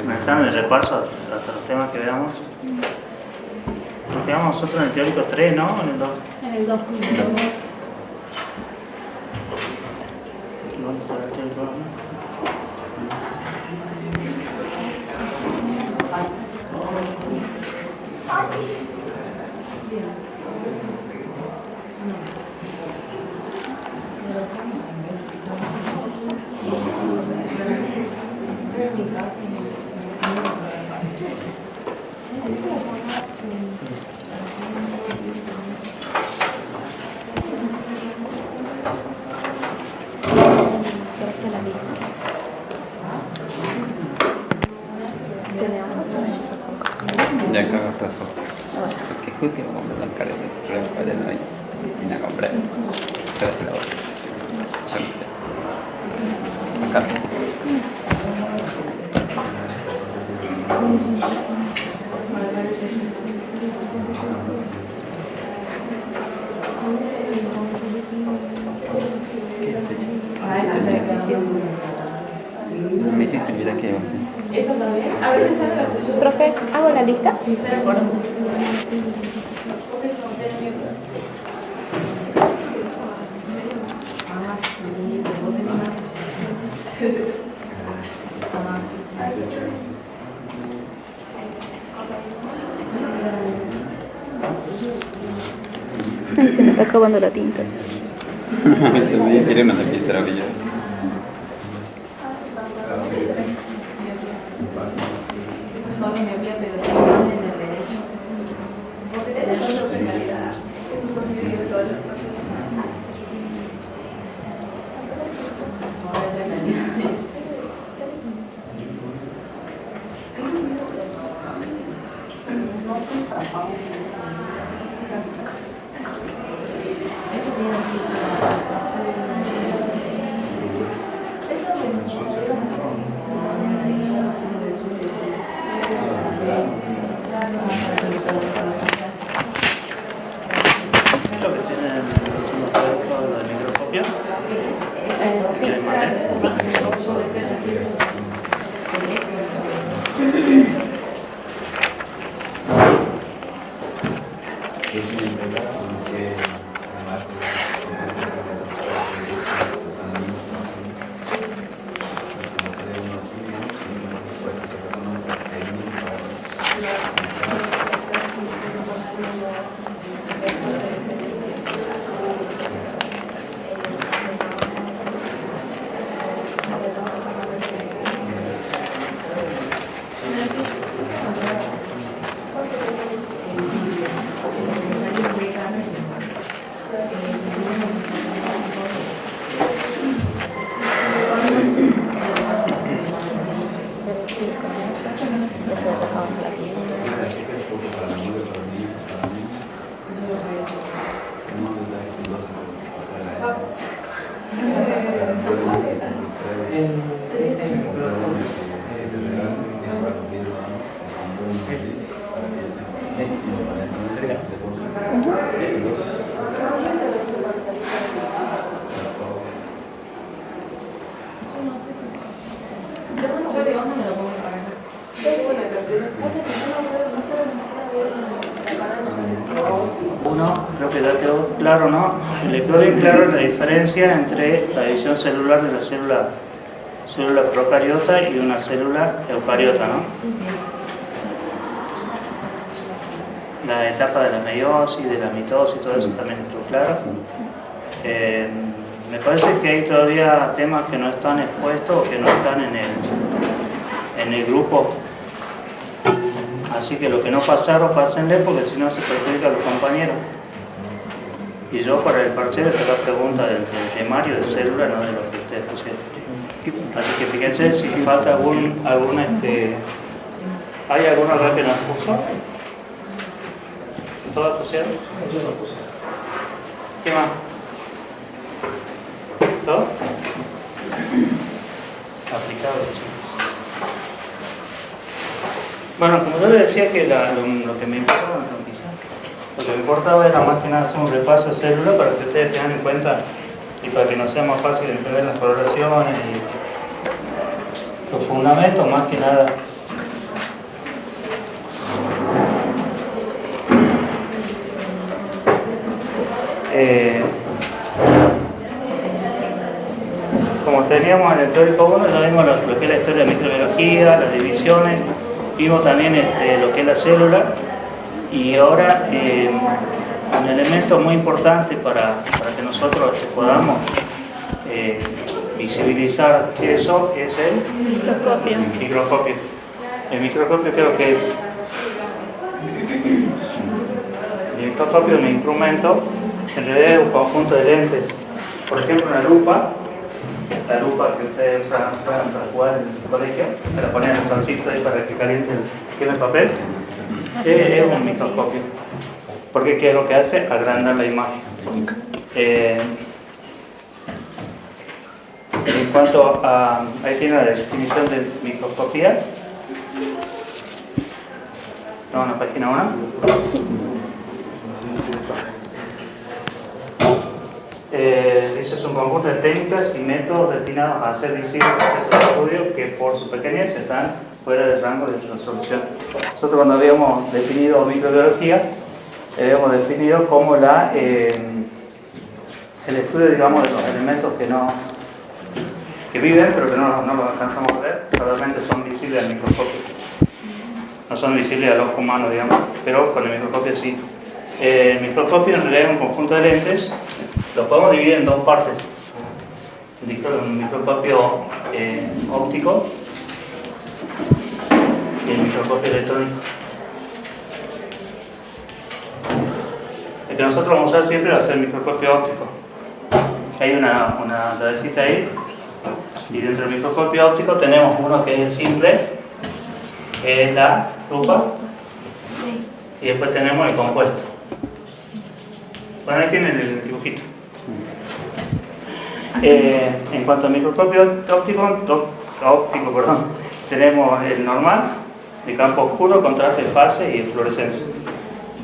Un examen de repaso hasta los temas que veamos. Nos quedamos nosotros en el teórico 3, ¿no? ¿En el 2? En el 2. ¿Dónde será el teórico 2? Ya cagaste eso. Perché tutti mi comprano il carro di noi. Mi la compré. Pero se la voy. Yo no sé. Acá. Me dijiste, mira que va a ser. Profe, ¿hago la lista? Ay, se me está acabando la tinta. Me tiré una lapicera que yo. ¿Es lo que tiene el último teórico de la microscopia? Sí. ¿Quieres mandar? Sí. Uno, creo que ya quedó claro, ¿no? Le quedó bien claro la diferencia entre la división celular de la célula procariota y una célula eucariota, ¿no? La etapa de la meiosis, de la mitosis, todo eso también estuvo claro. Me parece que hay todavía temas que no están expuestos o que no están en el grupo. Así que lo que no pasaron, pásenle, porque si no se perjudica a los compañeros. Y yo para el parcial hacer la pregunta del temario de célula, no de lo que ustedes pusieron. Así que fíjense si falta algún ¿hay alguno acá que nos puso? ¿Todas pusieron? Yo no puse. ¿Qué más? ¿Todo? Aplicado, chicos. Bueno, como yo les decía que lo que me importaba, lo que me importaba era más que nada hacer un repaso de células para que ustedes tengan en cuenta y para que no sea más fácil entender las correlaciones los fundamentos más que nada. Como teníamos en el teórico 1, ya vimos lo que es la historia de microbiología, las divisiones, vimos también lo que es la célula, y ahora un elemento muy importante para que nosotros podamos visibilizar eso es el microscopio. El microscopio creo que es el microscopio es un instrumento, en realidad es un conjunto de lentes. Por ejemplo, una lupa, la lupa que ustedes usan para jugar en el colegio, para poner el solcito ahí para que caliente el papel, es un microscopio. Porque ¿qué es lo que hace? Agrandar la imagen. En cuanto a... ahí tiene la definición de microscopía. No, en la página 1. Dice es un conjunto de técnicas y métodos destinados a hacer visibles objetos de estudio que por su pequeñez están fuera del rango de resolución. Nosotros cuando habíamos definido microbiología, habíamos definido como el estudio, digamos, de los elementos que viven, pero que no los alcanzamos a ver, realmente son visibles al microscopio. No son visibles al ojo humano, digamos, pero con el microscopio sí. El microscopio en realidad es un conjunto de lentes, lo podemos dividir en dos partes. Un microscopio óptico y el microscopio electrónico. El que nosotros vamos a usar siempre va a ser el microscopio óptico. Hay una llavecita ahí, y dentro del microscopio óptico tenemos uno que es el simple, que es la lupa, y después tenemos el compuesto. Bueno, ahí tienen el dibujito. En cuanto al microscopio óptico, tenemos el normal, de campo oscuro, contraste, fase y fluorescencia.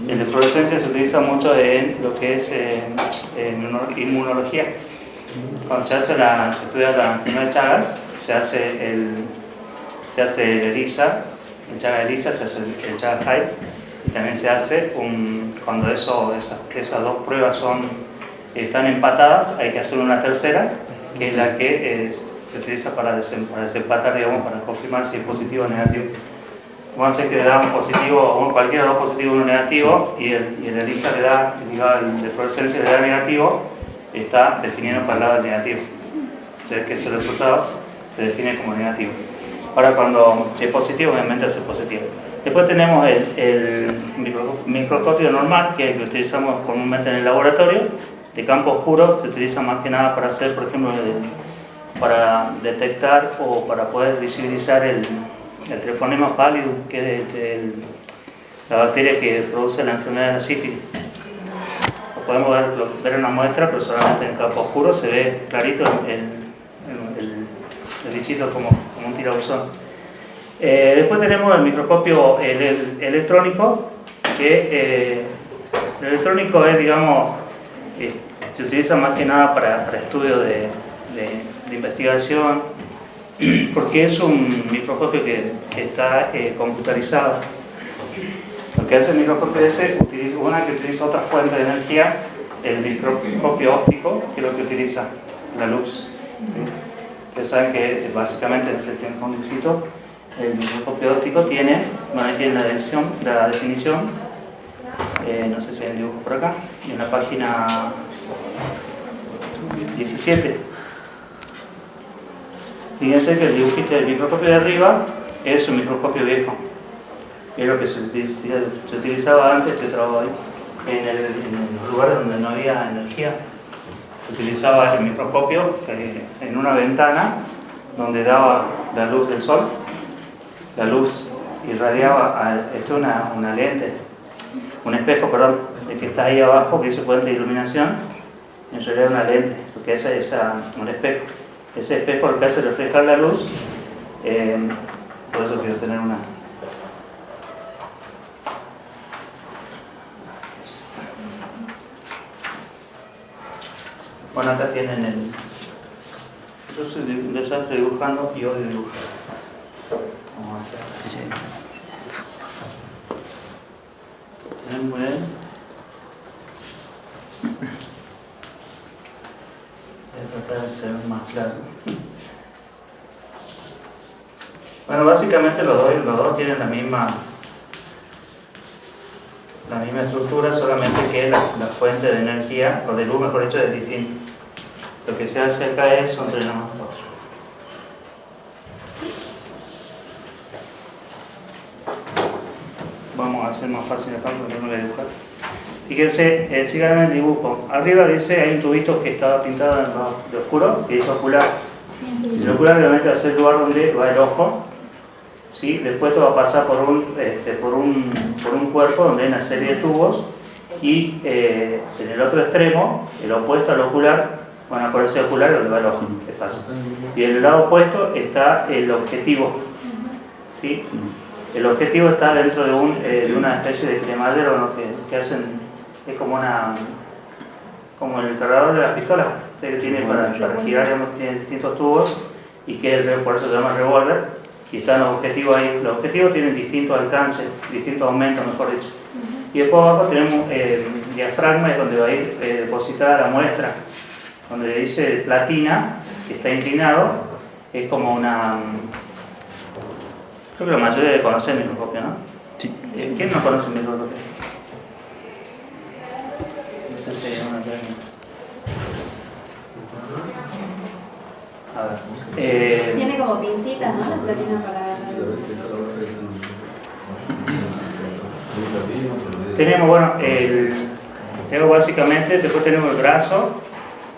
El de fluorescencia se utiliza mucho en lo que es inmunología. Cuando se estudia la enfermedad de Chagas, se hace el ELISA, el Chagas ELISA, se hace el Chagas Hyde, y también se hace cuando esas dos pruebas están empatadas, hay que hacer una tercera, que es la que se utiliza para desempatar, digamos, para confirmar si es positivo o negativo. Vamos a hacer que le da un positivo, cualquiera de dos positivos y uno negativo, y el ELISA le da, el de fluorescencia le da negativo, está definiendo para el lado del negativo. Se ve que ese resultado se define como negativo. Ahora, cuando es positivo, obviamente es positivo. Después tenemos el microscopio normal, que es el que utilizamos comúnmente en el laboratorio, de campo oscuro. Se utiliza más que nada para hacer, por ejemplo, para detectar o para poder visibilizar el treponema pallidum, que es la bacteria que produce la enfermedad de la sífilis. Lo podemos ver en una muestra, pero solamente en el campo oscuro se ve clarito el bichito como un tirabuzón. Después tenemos el microscopio electrónico, que el electrónico es, digamos, se utiliza más que nada para estudio de investigación, porque es un microscopio que está computarizado. Lo que hace el microscopio ese, que utiliza otra fuente de energía, el microscopio óptico, que es lo que utiliza la luz. ¿Sí? Ustedes saben que básicamente en el sistema conjunto el microscopio óptico tiene la definición, no sé si hay un dibujo por acá, en la página 17. Fíjense que el dibujito del microscopio de arriba es un microscopio viejo. Es lo que se utilizaba antes, en los lugares donde no había energía. Se utilizaba el microscopio en una ventana donde daba la luz del sol. La luz irradiaba, esto es una lente, un espejo, perdón, el que está ahí abajo, que dice puente de iluminación, en realidad es una lente, porque esa es un espejo. Ese espejo lo que hace es reflejar la luz, por eso quiero tener una... Bueno, acá tienen yo soy un desastre dibujando y odio dibujar. se ve más claro. Bueno, básicamente los dos tienen la misma estructura, solamente que la fuente de energía, o de luz mejor dicho, es distinta. Lo que se hace acá es son 3 más 2. Vamos a hacer más fácil acá porque no lo voy a dibujar. Fíjense, sigan el dibujo. Arriba dice, hay un tubito que estaba pintado de oscuro, que dice ocular. El ocular obviamente va a ser el lugar donde va el ojo. ¿Sí? Después esto va a pasar por un cuerpo donde hay una serie de tubos y en el otro extremo, el opuesto al ocular, van a ponerse ocular donde va el ojo, es fácil. Y en el lado opuesto está el objetivo. ¿Sí? El objetivo está dentro de una especie de cremadero, ¿no? que hacen, es como el cargador de la pistola, que tiene para girar, tiene distintos tubos y que por eso se llama revólver. Y están los objetivos ahí. Los objetivos tienen distintos alcances, distintos aumentos, mejor dicho. Y después abajo tenemos diafragma, es donde va a ir depositada la muestra, donde dice platina, que está inclinado, es como una... Creo que la mayoría de conocer el microscopio, ¿no? Sí. ¿Quién no conoce el microscopio? No sé si hay una técnica. A ver. Tiene como pincitas, ¿no? La platina para... Tenemos, bueno, tenemos básicamente, después tenemos el brazo,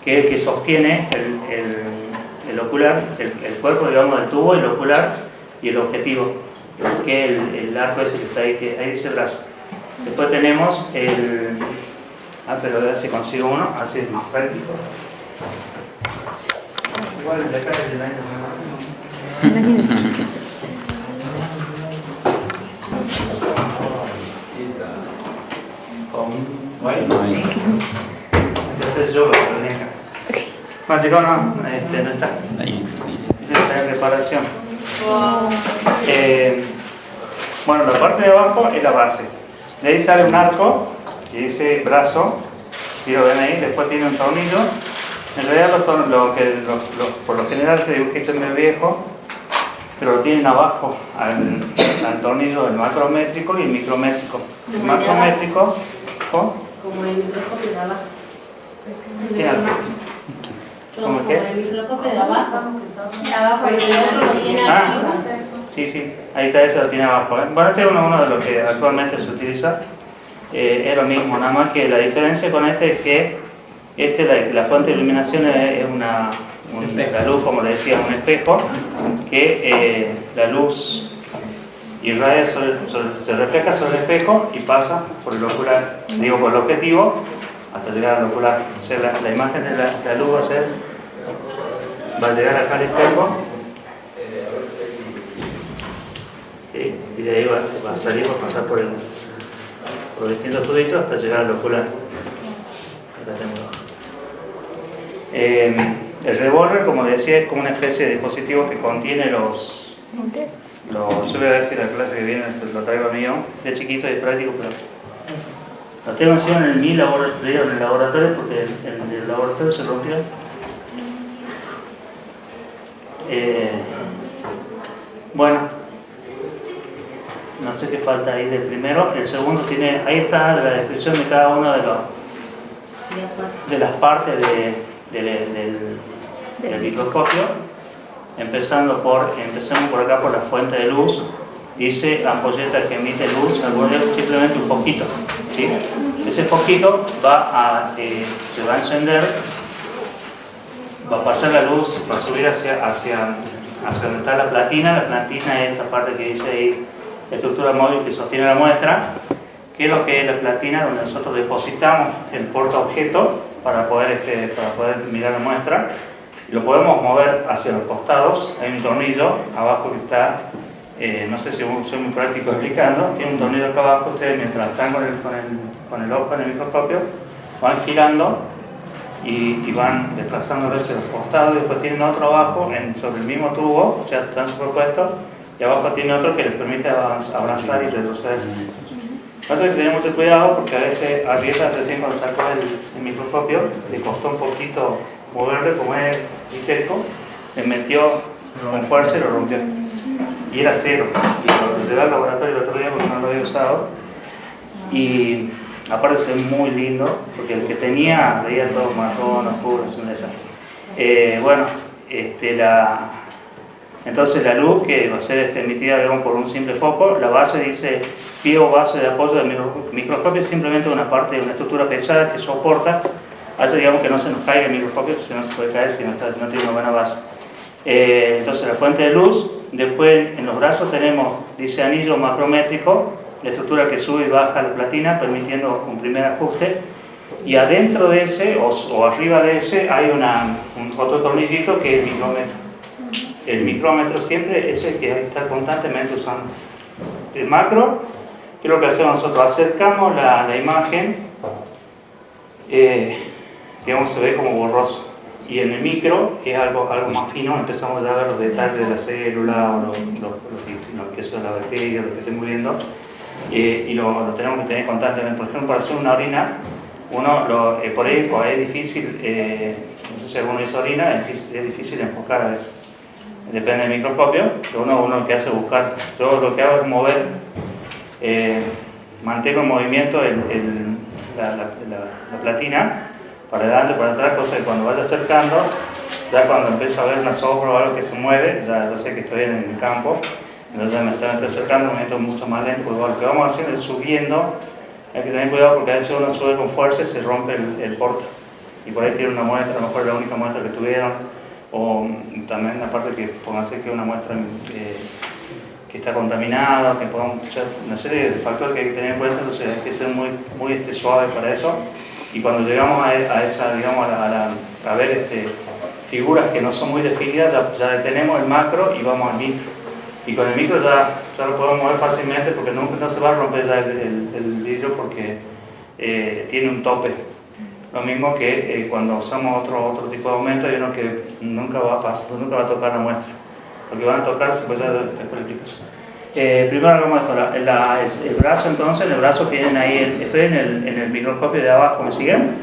que es el que sostiene el ocular, el cuerpo, digamos, del tubo, el ocular y el objetivo, que es el arco ese que está ahí, que ahí dice brazo. Después tenemos el... pero a ver si consigo uno, así es más práctico. Igual el de acá es del año. Entonces yo lo ponía acá. Bueno chicos, no está. Ahí Está en reparación. Bueno, la parte de abajo es la base. De ahí sale un arco que dice brazo. Y lo ven ahí, después tiene un tornillo. En realidad por lo general este dibujito es medio viejo, pero lo tienen abajo al tornillo, el macrométrico y el micrométrico. El macrométrico, Como el microscopio de abajo. ¿qué algo? ¿Cómo Como qué? el microscopio de abajo. Abajo, y el otro lo tiene arriba. Sí, ahí está, eso lo tiene abajo. Bueno, este es uno de los que actualmente se utiliza. Es lo mismo, nada más que la diferencia con este es que la fuente de iluminación es la luz, como le decía, un espejo, que la luz irradia se refleja sobre el espejo y pasa por el ocular, por el objetivo, hasta llegar al ocular. O sea, la imagen de la luz va a llegar acá al espejo, ¿sí? Y de ahí va a salir, va a pasar por distintos tubitos hasta llegar al ocular. Acá tengo. El revólver, como decía, es como una especie de dispositivo que contiene los... Yo voy a ver si la clase que viene se lo traigo mío, de chiquito y es práctico, pero lo tengo encima en el laboratorio porque el laboratorio se rompió. Bueno, no sé qué falta ahí del primero. El segundo tiene, ahí está la descripción de cada uno de las partes del microscopio. Empezamos por acá por la fuente de luz. Dice ampolleta que emite luz, simplemente un foquito, ¿sí? Ese foquito se va a encender, va a pasar la luz, va a subir hacia donde está la platina. La platina es esta parte que dice ahí, estructura móvil que sostiene la muestra, que es lo que es la platina, donde nosotros depositamos el portaobjeto para poder mirar la muestra. Lo podemos mover hacia los costados. Hay un tornillo abajo que está, no sé si soy muy práctico explicando, tiene un tornillo acá abajo. Ustedes mientras están con el ojo en el microscopio van girando y van desplazándolo hacia los costados, y después tienen otro abajo sobre el mismo tubo, o sea, están superpuestos, y abajo tiene otro que les permite avanzar y retroceder. Pasa que tener mucho cuidado porque a veces Arrieta recién cuando sacó el microscopio le costó un poquito moverlo, como es disqueco, le metió con fuerza y lo rompió. Y era cero. Y lo llevé al laboratorio el otro día porque no lo había usado. Y aparte se ve muy lindo, porque el que tenía veía todo marrón, oscuro, es un desastre. Bueno, entonces la luz que va a ser emitida, digamos, por un simple foco, la base dice pie o base de apoyo del microscopio, es simplemente una parte de una estructura pesada que soporta, hace, digamos, que no se nos caiga el microscopio, porque si no se puede caer si no tiene una buena base. Entonces la fuente de luz, después en los brazos tenemos, dice anillo macrométrico, la estructura que sube y baja la platina, permitiendo un primer ajuste, y adentro de ese, o arriba de ese, hay otro tornillito que es el micrómetro. El micrómetro siempre es el que hay que estar constantemente usando. El macro, que es lo que hacemos nosotros, acercamos la imagen, digamos, se ve como borroso. Y en el micro, que es algo más fino, empezamos ya a ver los detalles de la célula, o lo que son las bacterias, lo que estemos viendo, y lo tenemos que tener constantemente. Por ejemplo, para hacer una orina, por ahí es difícil, no sé si alguno hizo orina, es difícil enfocar a veces. Depende del microscopio, uno lo que hace es buscar. Yo lo que hago es mover, mantengo en movimiento la platina para adelante, para atrás, cosa que cuando vaya acercando, ya cuando empiezo a ver una sombra o algo que se mueve, ya sé que estoy en el campo, entonces me estoy acercando, me meto mucho más lento, porque lo que vamos haciendo es subiendo. Hay que tener cuidado porque a veces uno sube con fuerza y se rompe el porta, y por ahí tiene una muestra, a lo mejor es la única muestra que tuvieron, o también la parte que puede hacer que una muestra que está contaminada, que podamos escuchar una serie de factores que hay que tener en cuenta, entonces hay que ser muy suave para eso. Y cuando llegamos a esa, digamos, a ver figuras que no son muy definidas, ya detenemos el macro y vamos al micro. Y con el micro ya lo podemos mover fácilmente, porque no se va a romper ya el vidrio, porque tiene un tope. Lo mismo que cuando usamos otro tipo de aumento, hay uno que nunca va a tocar la muestra. Lo que van a tocar, pues ya después le explicas. Primero hagamos esto, el brazo. Entonces, en el brazo tienen ahí, estoy en el microscopio de abajo, ¿me siguen?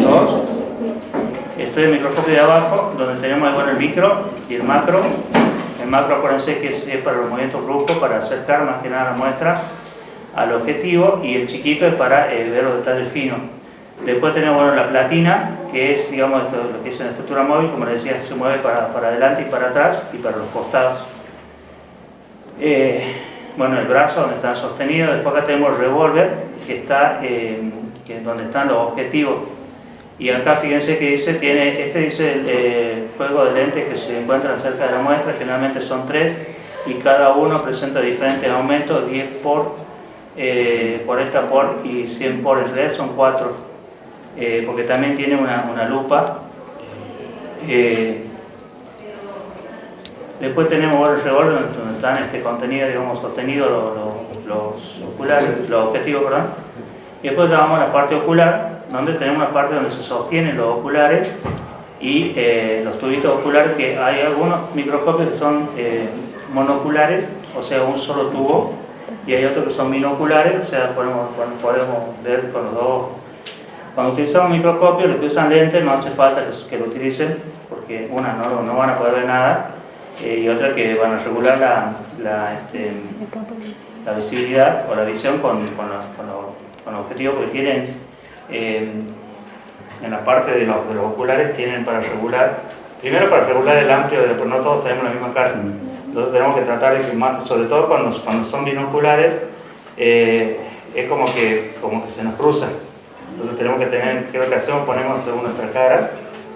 ¿Todos? Estoy en el microscopio de abajo, donde tenemos el micro y el macro. El macro, acuérdense que es para los movimientos bruscos, para acercar más que nada la muestra al objetivo, y el chiquito es para ver los detalles finos. Después tenemos la platina, que es, digamos, lo que es una estructura móvil, como les decía, se mueve para adelante y para atrás y para los costados. Bueno, el brazo donde está sostenido. Después acá tenemos el revólver, que es donde están los objetivos. Y acá fíjense que dice, dice el juego de lentes que se encuentran cerca de la muestra, generalmente son 3, y cada uno presenta diferentes aumentos, 10 por, 40 por y 100 por, en realidad son 4. Porque también tiene una lupa. Después tenemos el revólver donde están contenidos, digamos, sostenidos los oculares, los objetivos, perdón. Y después ya vamos a la parte ocular, donde tenemos una parte donde se sostienen los oculares y los tubitos oculares, que hay algunos microscopios que son monoculares, o sea, un solo tubo, y hay otros que son binoculares, o sea, podemos ver con los dos ojos. Cuando utilizamos microscopio, los que usan lentes no hace falta que lo utilicen, porque una, no van a poder ver nada, y otra que van a regular la visibilidad o la visión con los objetivos, porque tienen en la parte de los oculares, tienen primero para regular el amplio, pero no todos tenemos la misma cara. Entonces tenemos que tratar de filmar, sobre todo cuando son binoculares, es como que se nos cruzan. Entonces tenemos que tener, ¿qué es lo que hacemos? Ponemos según nuestra cara,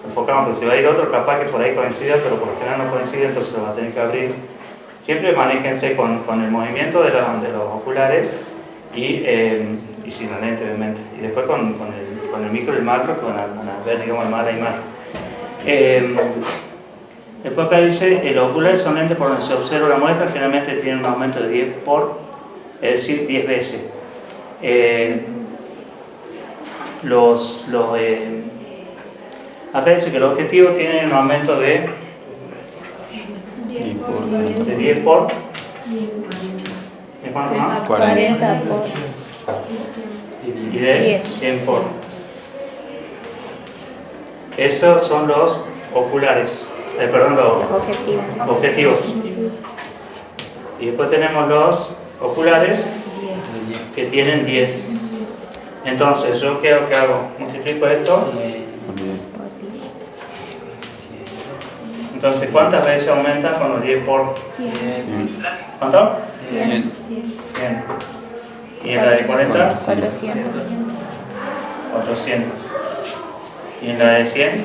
enfocamos, que si va a ir otro, capaz que por ahí coincida, pero por lo general no coincide, entonces lo va a tener que abrir. Siempre manéjense con el movimiento de los oculares y sin la lente, obviamente. Y después con el micro y el macro, que van a ver, digamos, más la imagen. Después acá dice, los oculares son lentes por donde se observa la muestra, generalmente tienen un aumento de 10 por, es decir, 10 veces. Acá dice que los objetivos tienen un aumento de 10 por. ¿De cuánto más? 40 por. Y de 100 por. Esos son los oculares, perdón, los Objetivo. objetivos. Y después tenemos los oculares que tienen 10. Entonces, ¿yo qué hago? Multiplico esto. Entonces, ¿cuántas veces aumentan con los 10 por? ¿Cuánto? 100. 100. ¿Y en la de 40? 400. 400. ¿Y en la de 100?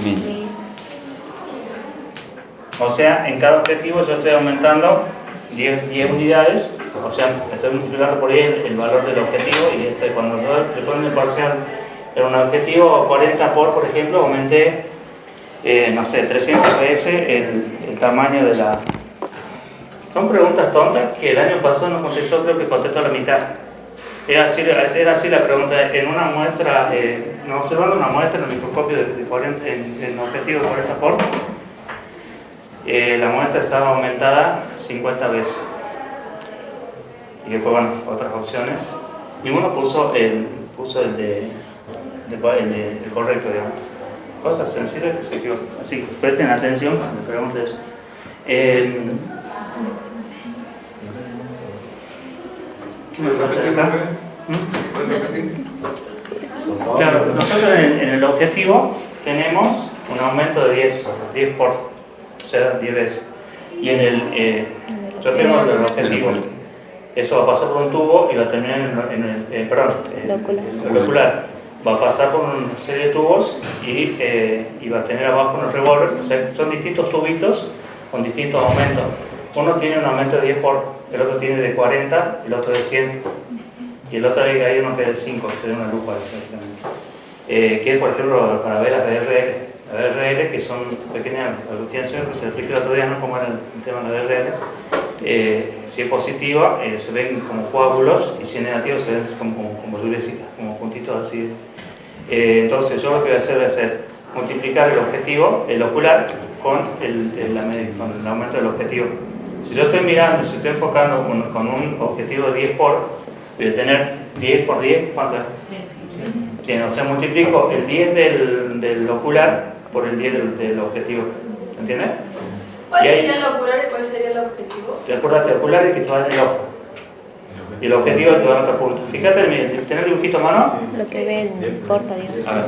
1000. O sea, en cada objetivo yo estoy aumentando 10 unidades, o sea, estoy multiplicando por 10 el valor del objetivo, y cuando yo le pongo el parcial en un objetivo 40 por ejemplo, aumenté, no sé, 300 veces el tamaño de la... Son preguntas tontas que el año pasado no contestó, creo que contestó la mitad. Era así la pregunta, en una muestra, observando una muestra en el microscopio de 40, en objetivo de 40 por, la muestra estaba aumentada 50 veces. Y después, bueno, otras opciones. Ninguno puso el correcto, digamos. Cosas sencillas que se equivocan. Así que presten atención cuando pregunten eso. ¿Qué me falta de acá? Claro, nosotros en el objetivo tenemos un aumento de 10 por, o sea, 10 veces. Y en el, yo tengo el objetivo, eso va a pasar por un tubo y va a terminar en el ocular. Va a pasar por una serie de tubos y va a tener abajo unos revólveres. O sea, son distintos tubitos con distintos aumentos. Uno tiene un aumento de 10 por, el otro tiene de 40, el otro de 100. Y el otro hay uno que es de 5, que sería una lupa, que es, por ejemplo, para ver las BRL. Las BRL, que son pequeñas aglutinaciones, que se explica el otro día, ¿no? Cómo era el tema de la BRL. Si es positiva, se ven como coágulos, y si es negativo, se ven como lluviecitas, como puntitos así. Entonces, yo lo que voy a hacer es multiplicar el objetivo, el ocular, con el aumento del objetivo. Si yo estoy mirando, si estoy enfocando con un objetivo de 10 por, voy a tener 10 por 10, ¿cuánto es? 100. O sea, multiplico el 10 del ocular por el 10 del objetivo. ¿Entiendes? ¿Cuál sería el ocular y cuál sería el objetivo? Te acuérdate, ocular es que te va en el ojo. Y el objetivo es que va en otro punto. Fíjate, ¿tenés el dibujito a mano? Lo que ve el porta, digamos. A ver.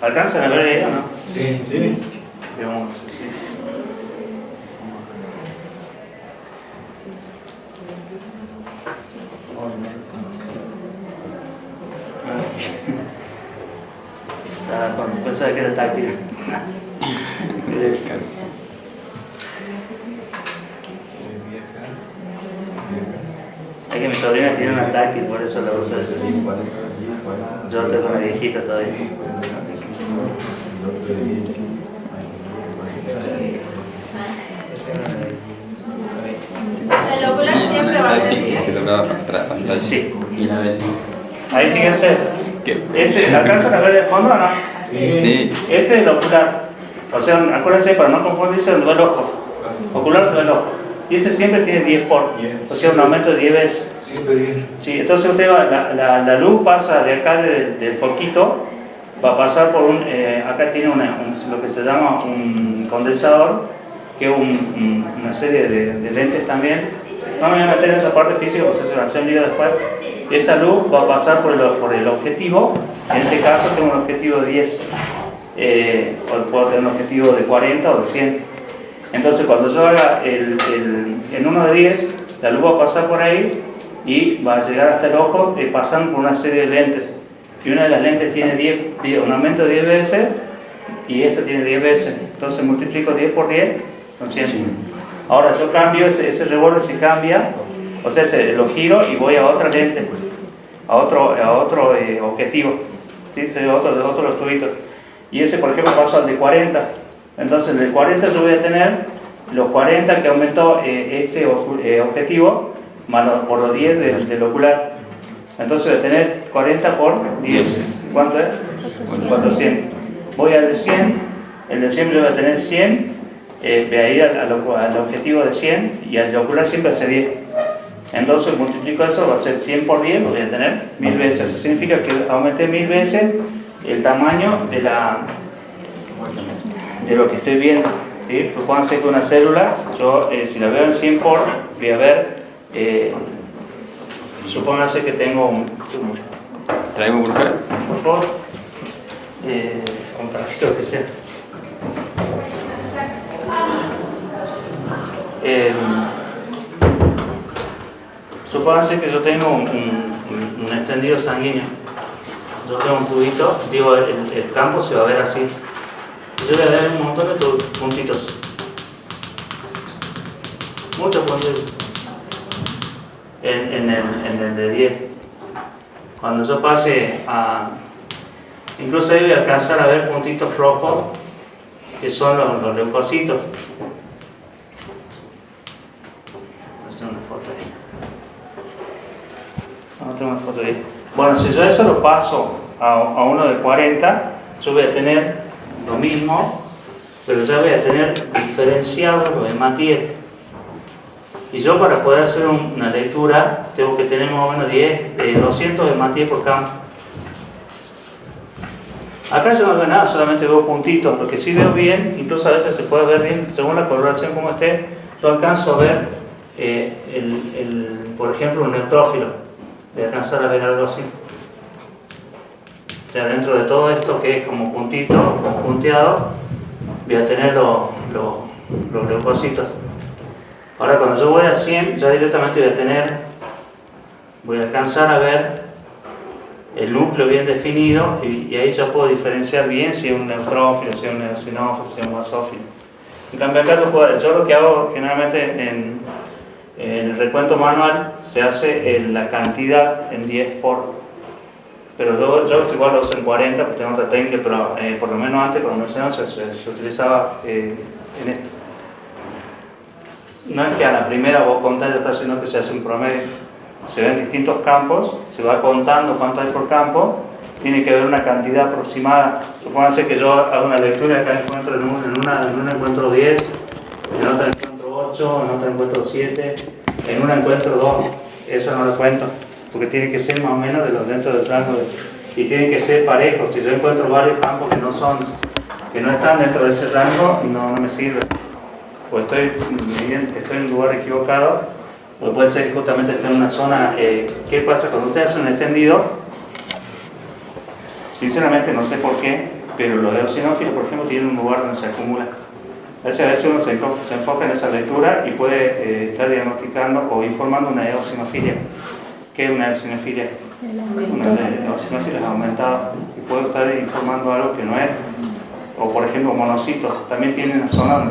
¿Alcanzan a ver ahí o no? Sí, sí. Digamos, sí. Pensaba que era táctil. Es que mi sobrina tiene una táctil, por eso la uso de ese tipo. Yo tengo una viejita todavía. El ocular siempre va a ser 10. Se doblaba para la pantalla. Sí. Y la de Ahí fíjense. ¿Alcanzan a ver el fondo o no? Sí. Este es el ocular. O sea, acuérdense, para no confundirse, donde va el ojo. Ocular donde va el ojo. Y ese siempre tiene 10 por. O sea, un aumento de 10 veces. Siempre 10. Sí, entonces usted va, la luz pasa de acá del foquito, va a pasar por acá tiene lo que se llama un condensador, que es una serie de lentes también. No me voy a meter en esa parte física porque se va a hacer un lío después. Esa luz va a pasar por el objetivo. En este caso tengo un objetivo de 10, o puedo tener un objetivo de 40 o de 100. Entonces cuando yo haga en uno de 10, la luz va a pasar por ahí y va a llegar hasta el ojo, pasando por una serie de lentes. Y una de las lentes tiene un aumento de 10 veces y esta tiene 10 veces. Entonces multiplico 10 por 10, son 100. Ahora yo cambio, ese revólver se cambia, o sea, lo giro y voy a otra lente, a otro objetivo. ¿Sí? Otro de los tubitos. Y ese, por ejemplo, paso al de 40. Entonces, el de 40 yo voy a tener los 40 que aumentó este objetivo por los 10 del ocular. Entonces voy a tener 40 por 10. ¿Cuánto es? 400. Voy al de 100. El de 100 yo voy a tener 100. Voy a ir al objetivo de 100 y al ocular siempre hace 10. Entonces multiplico eso, va a ser 100 por 10, lo voy a tener 1000 veces. Eso significa que aumenté 1000 veces el tamaño de lo que estoy viendo, ¿sí? Supónganse que una célula, yo si la veo en 100 por, voy a ver, supónganse que tengo un... ¿Traigo un café? Por favor, un trajito que sea. Supónganse que yo tengo un extendido sanguíneo. Yo tengo un tubito, digo, el campo se va a ver así. Yo le voy a ver un montón de puntitos. Muchos puntitos. En el de 10. Cuando yo pase a... Incluso ahí voy a alcanzar a ver puntitos rojos, que son los leucocitos. Tengo una foto ahí. No tengo una foto ahí. Bueno, si yo eso lo paso a uno de 40, yo voy a tener lo mismo, pero ya voy a tener diferenciado lo de Mathieu. Y yo para poder hacer una lectura tengo que tener más o menos 200 de Mathieu por campo. Acá yo no veo nada, solamente veo puntitos. Lo que sí veo bien, incluso a veces se puede ver bien, según la coloración como esté, yo alcanzo a ver, por ejemplo, un neutrófilo. Voy a alcanzar a ver algo así. O sea, dentro de todo esto que es como puntito, como punteado, voy a tener los leucocitos. Ahora cuando yo voy a 100, ya directamente voy a alcanzar a ver el núcleo bien definido y ahí ya puedo diferenciar bien si es un neutrófilo, si es un eosinófilo, si es un basófilo. En cambio acá yo lo que hago generalmente en el recuento manual se hace la cantidad en 10 por, pero yo igual lo uso en 40 porque tengo otra técnica, pero por lo menos antes cuando me enseñaron se utilizaba en esto. No es que a la primera vos contás ya está, sino que se hace un promedio. Se ven distintos campos, se va contando cuánto hay por campo, tiene que haber una cantidad aproximada. Supónganse que yo hago una lectura y acá encuentro en una encuentro 10, en otra encuentro 8, en otra encuentro 7, en una encuentro 2. Eso no lo cuento, porque tiene que ser más o menos dentro del rango y tiene que ser parejo. Si yo encuentro varios campos que no están dentro de ese rango, no me sirve. O estoy en un lugar equivocado, o puede ser que justamente esté en una zona. ¿Qué pasa cuando ustedes hacen un extendido? Sinceramente no sé por qué, pero los eosinófilos, por ejemplo, tienen un lugar donde se acumula. A veces uno se enfoca en esa lectura y puede estar diagnosticando o informando una eosinofilia. ¿Qué es una eosinofilia? Una eosinofilia es aumentada y puede estar informando algo que no es. O por ejemplo monocitos, también tienen una zona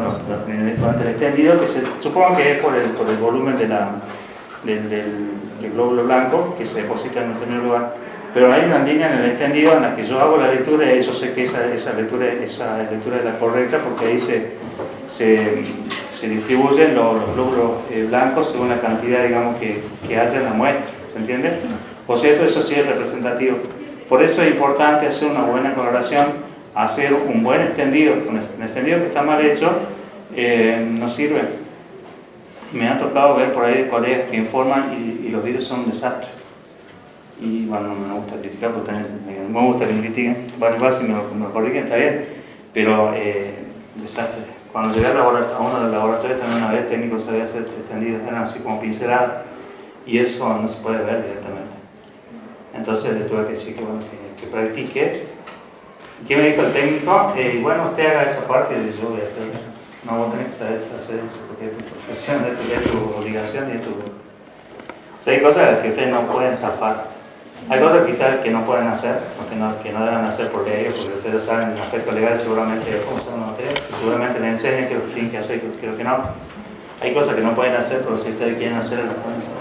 durante el extendido que se supongo que es por el volumen del glóbulo blanco que se deposita en el primer lugar. Pero hay una línea en el extendido en la que yo hago la lectura y yo sé que esa lectura es la correcta porque ahí se distribuyen los glóbulos blancos según la cantidad, digamos, que haya en la muestra, ¿se entiende? Por cierto, eso sí es representativo. Por eso es importante hacer una buena coloración. Hacer un buen extendido, un extendido que está mal hecho, no sirve. Me ha tocado ver por ahí colegas que informan y los vídeos son un desastre. Y bueno, no me gusta criticar porque no me gusta que me critiquen. Bueno, igual si me corrigen está bien, pero desastre. Cuando llegué a uno de los laboratorios también una vez técnico sabía hacer extendidos, eran así como pinceladas y eso no se puede ver directamente. Entonces le tuve que decir que, bueno, que practique. ¿Qué me dijo el técnico? Bueno, usted haga esa parte y yo voy a hacer. No, vos tenés que saber hacer eso porque es tu profesión, es tu obligación y es tu... O sea, hay cosas que ustedes no pueden zafar. Hay cosas quizás que no pueden hacer, o que no deben hacer por ley, porque ustedes saben en aspecto legal seguramente cómo se van a meter, seguramente le enseñan qué es lo que tienen que hacer y qué es lo que no. Hay cosas que no pueden hacer, pero si ustedes quieren hacerlas, las pueden hacer.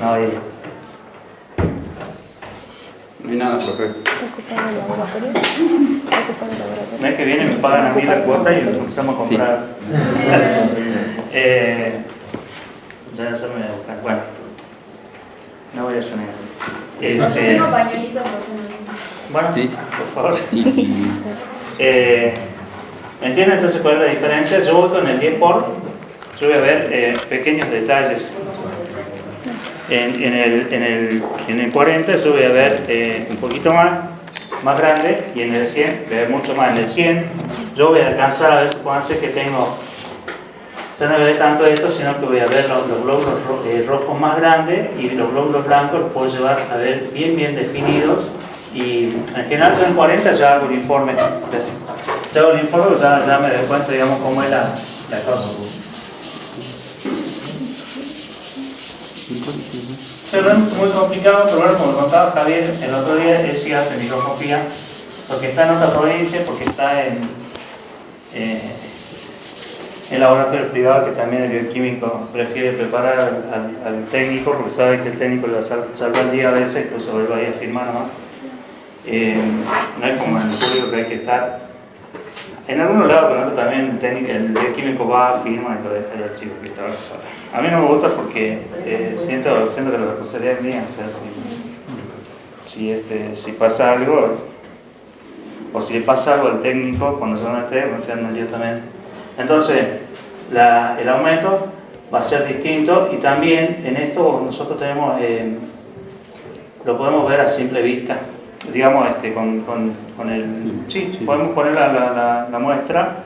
No, ella. No hay nada, profe. ¿Está ocupado el laboratorio? ¿Está ocupado el laboratorio? El mes que viene me pagan a mí la cuota y empezamos a comprar. Ya eso me voy a buscar. Bueno, no voy a sonar. Tengo pañuelito por Bueno, Sí. por favor. Sí. ¿Entienden entonces cuál es la diferencia? Yo voy con el 10 por, yo voy a ver pequeños detalles. En el 40 yo voy a ver un poquito más grande y en el 100 voy a ver mucho más. En el 100 yo voy a alcanzar a ver si puedo hacer que tengo, yo no veré tanto esto, sino que voy a ver los glóbulos rojos más grandes y los glóbulos blancos los puedo llevar a ver bien definidos. Y en general yo en 40 ya hago el informe, ya hago el informe, ya me doy cuenta, digamos, cómo es la cosa. Pero es muy complicado, pero bueno, como contaba Javier el otro día, él sí hace microscopía, porque está en otra provincia, porque está en laboratorio privado, que también el bioquímico prefiere preparar al técnico, porque sabe que el técnico le va a salvar el día a veces, incluso él va a ir a firmar nomás. No es como en el público que hay que estar. En algunos lados, pero también el bioquímico va, firma y lo deja el archivo que está. A mí no me gusta porque siento que la responsabilidad es mía. O sea, si pasa algo, o si le pasa algo al técnico cuando yo no esté, me sean inmediatamente. Entonces, el aumento va a ser distinto, y también en esto nosotros tenemos, lo podemos ver a simple vista. Digamos, con el... Sí, podemos poner la muestra,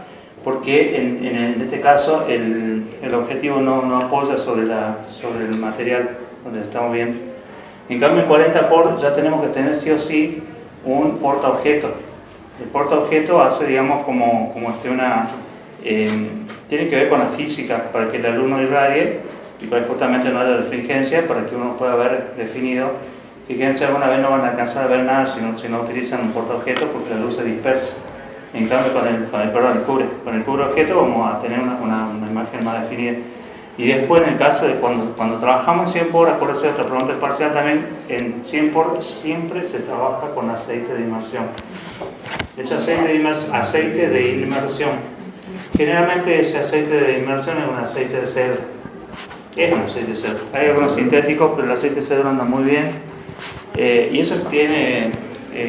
porque en este caso el objetivo no apoya sobre el material donde estamos viendo. En cambio, en 40 por ya tenemos que tener sí o sí un portaobjeto. El portaobjeto hace, digamos, como tiene que ver con la física, para que el alumno irradie y para que justamente no haya refringencia, para que uno pueda ver definido. Fíjense, alguna vez no van a alcanzar a ver nada si no utilizan un portaobjeto, porque la luz se dispersa. En cambio, con el cubreobjeto vamos a tener una imagen más definida. Y después, en el caso de cuando trabajamos en 100 por, acuérdense de otra pregunta parcial también, en 100 por siempre se trabaja con aceite de inmersión. Ese aceite de inmersión. Generalmente ese aceite de inmersión es un aceite de cedro. Es un aceite de cedro. Hay algunos sintéticos, pero el aceite de cedro anda muy bien. Y eso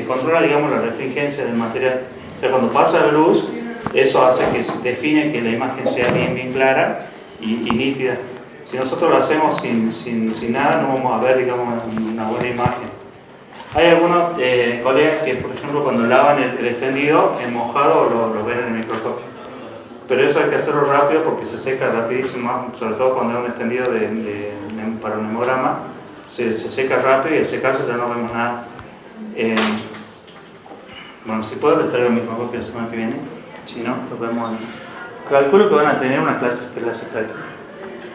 controla, digamos, la refringencia del material. O sea, cuando pasa la luz, eso hace que se define que la imagen sea bien clara y nítida. Si nosotros lo hacemos sin nada, no vamos a ver, digamos, una buena imagen. Hay algunos colegas que, por ejemplo, cuando lavan el extendido, en mojado lo ven en el microscopio. Pero eso hay que hacerlo rápido porque se seca rapidísimo, sobre todo cuando es un extendido para un hemograma. Se seca rápido y al secarse ya no vemos nada. Bueno, si puedo les traigo el microscopio la semana que viene. Si no, lo vemos. Calculo que van a tener una clase práctica.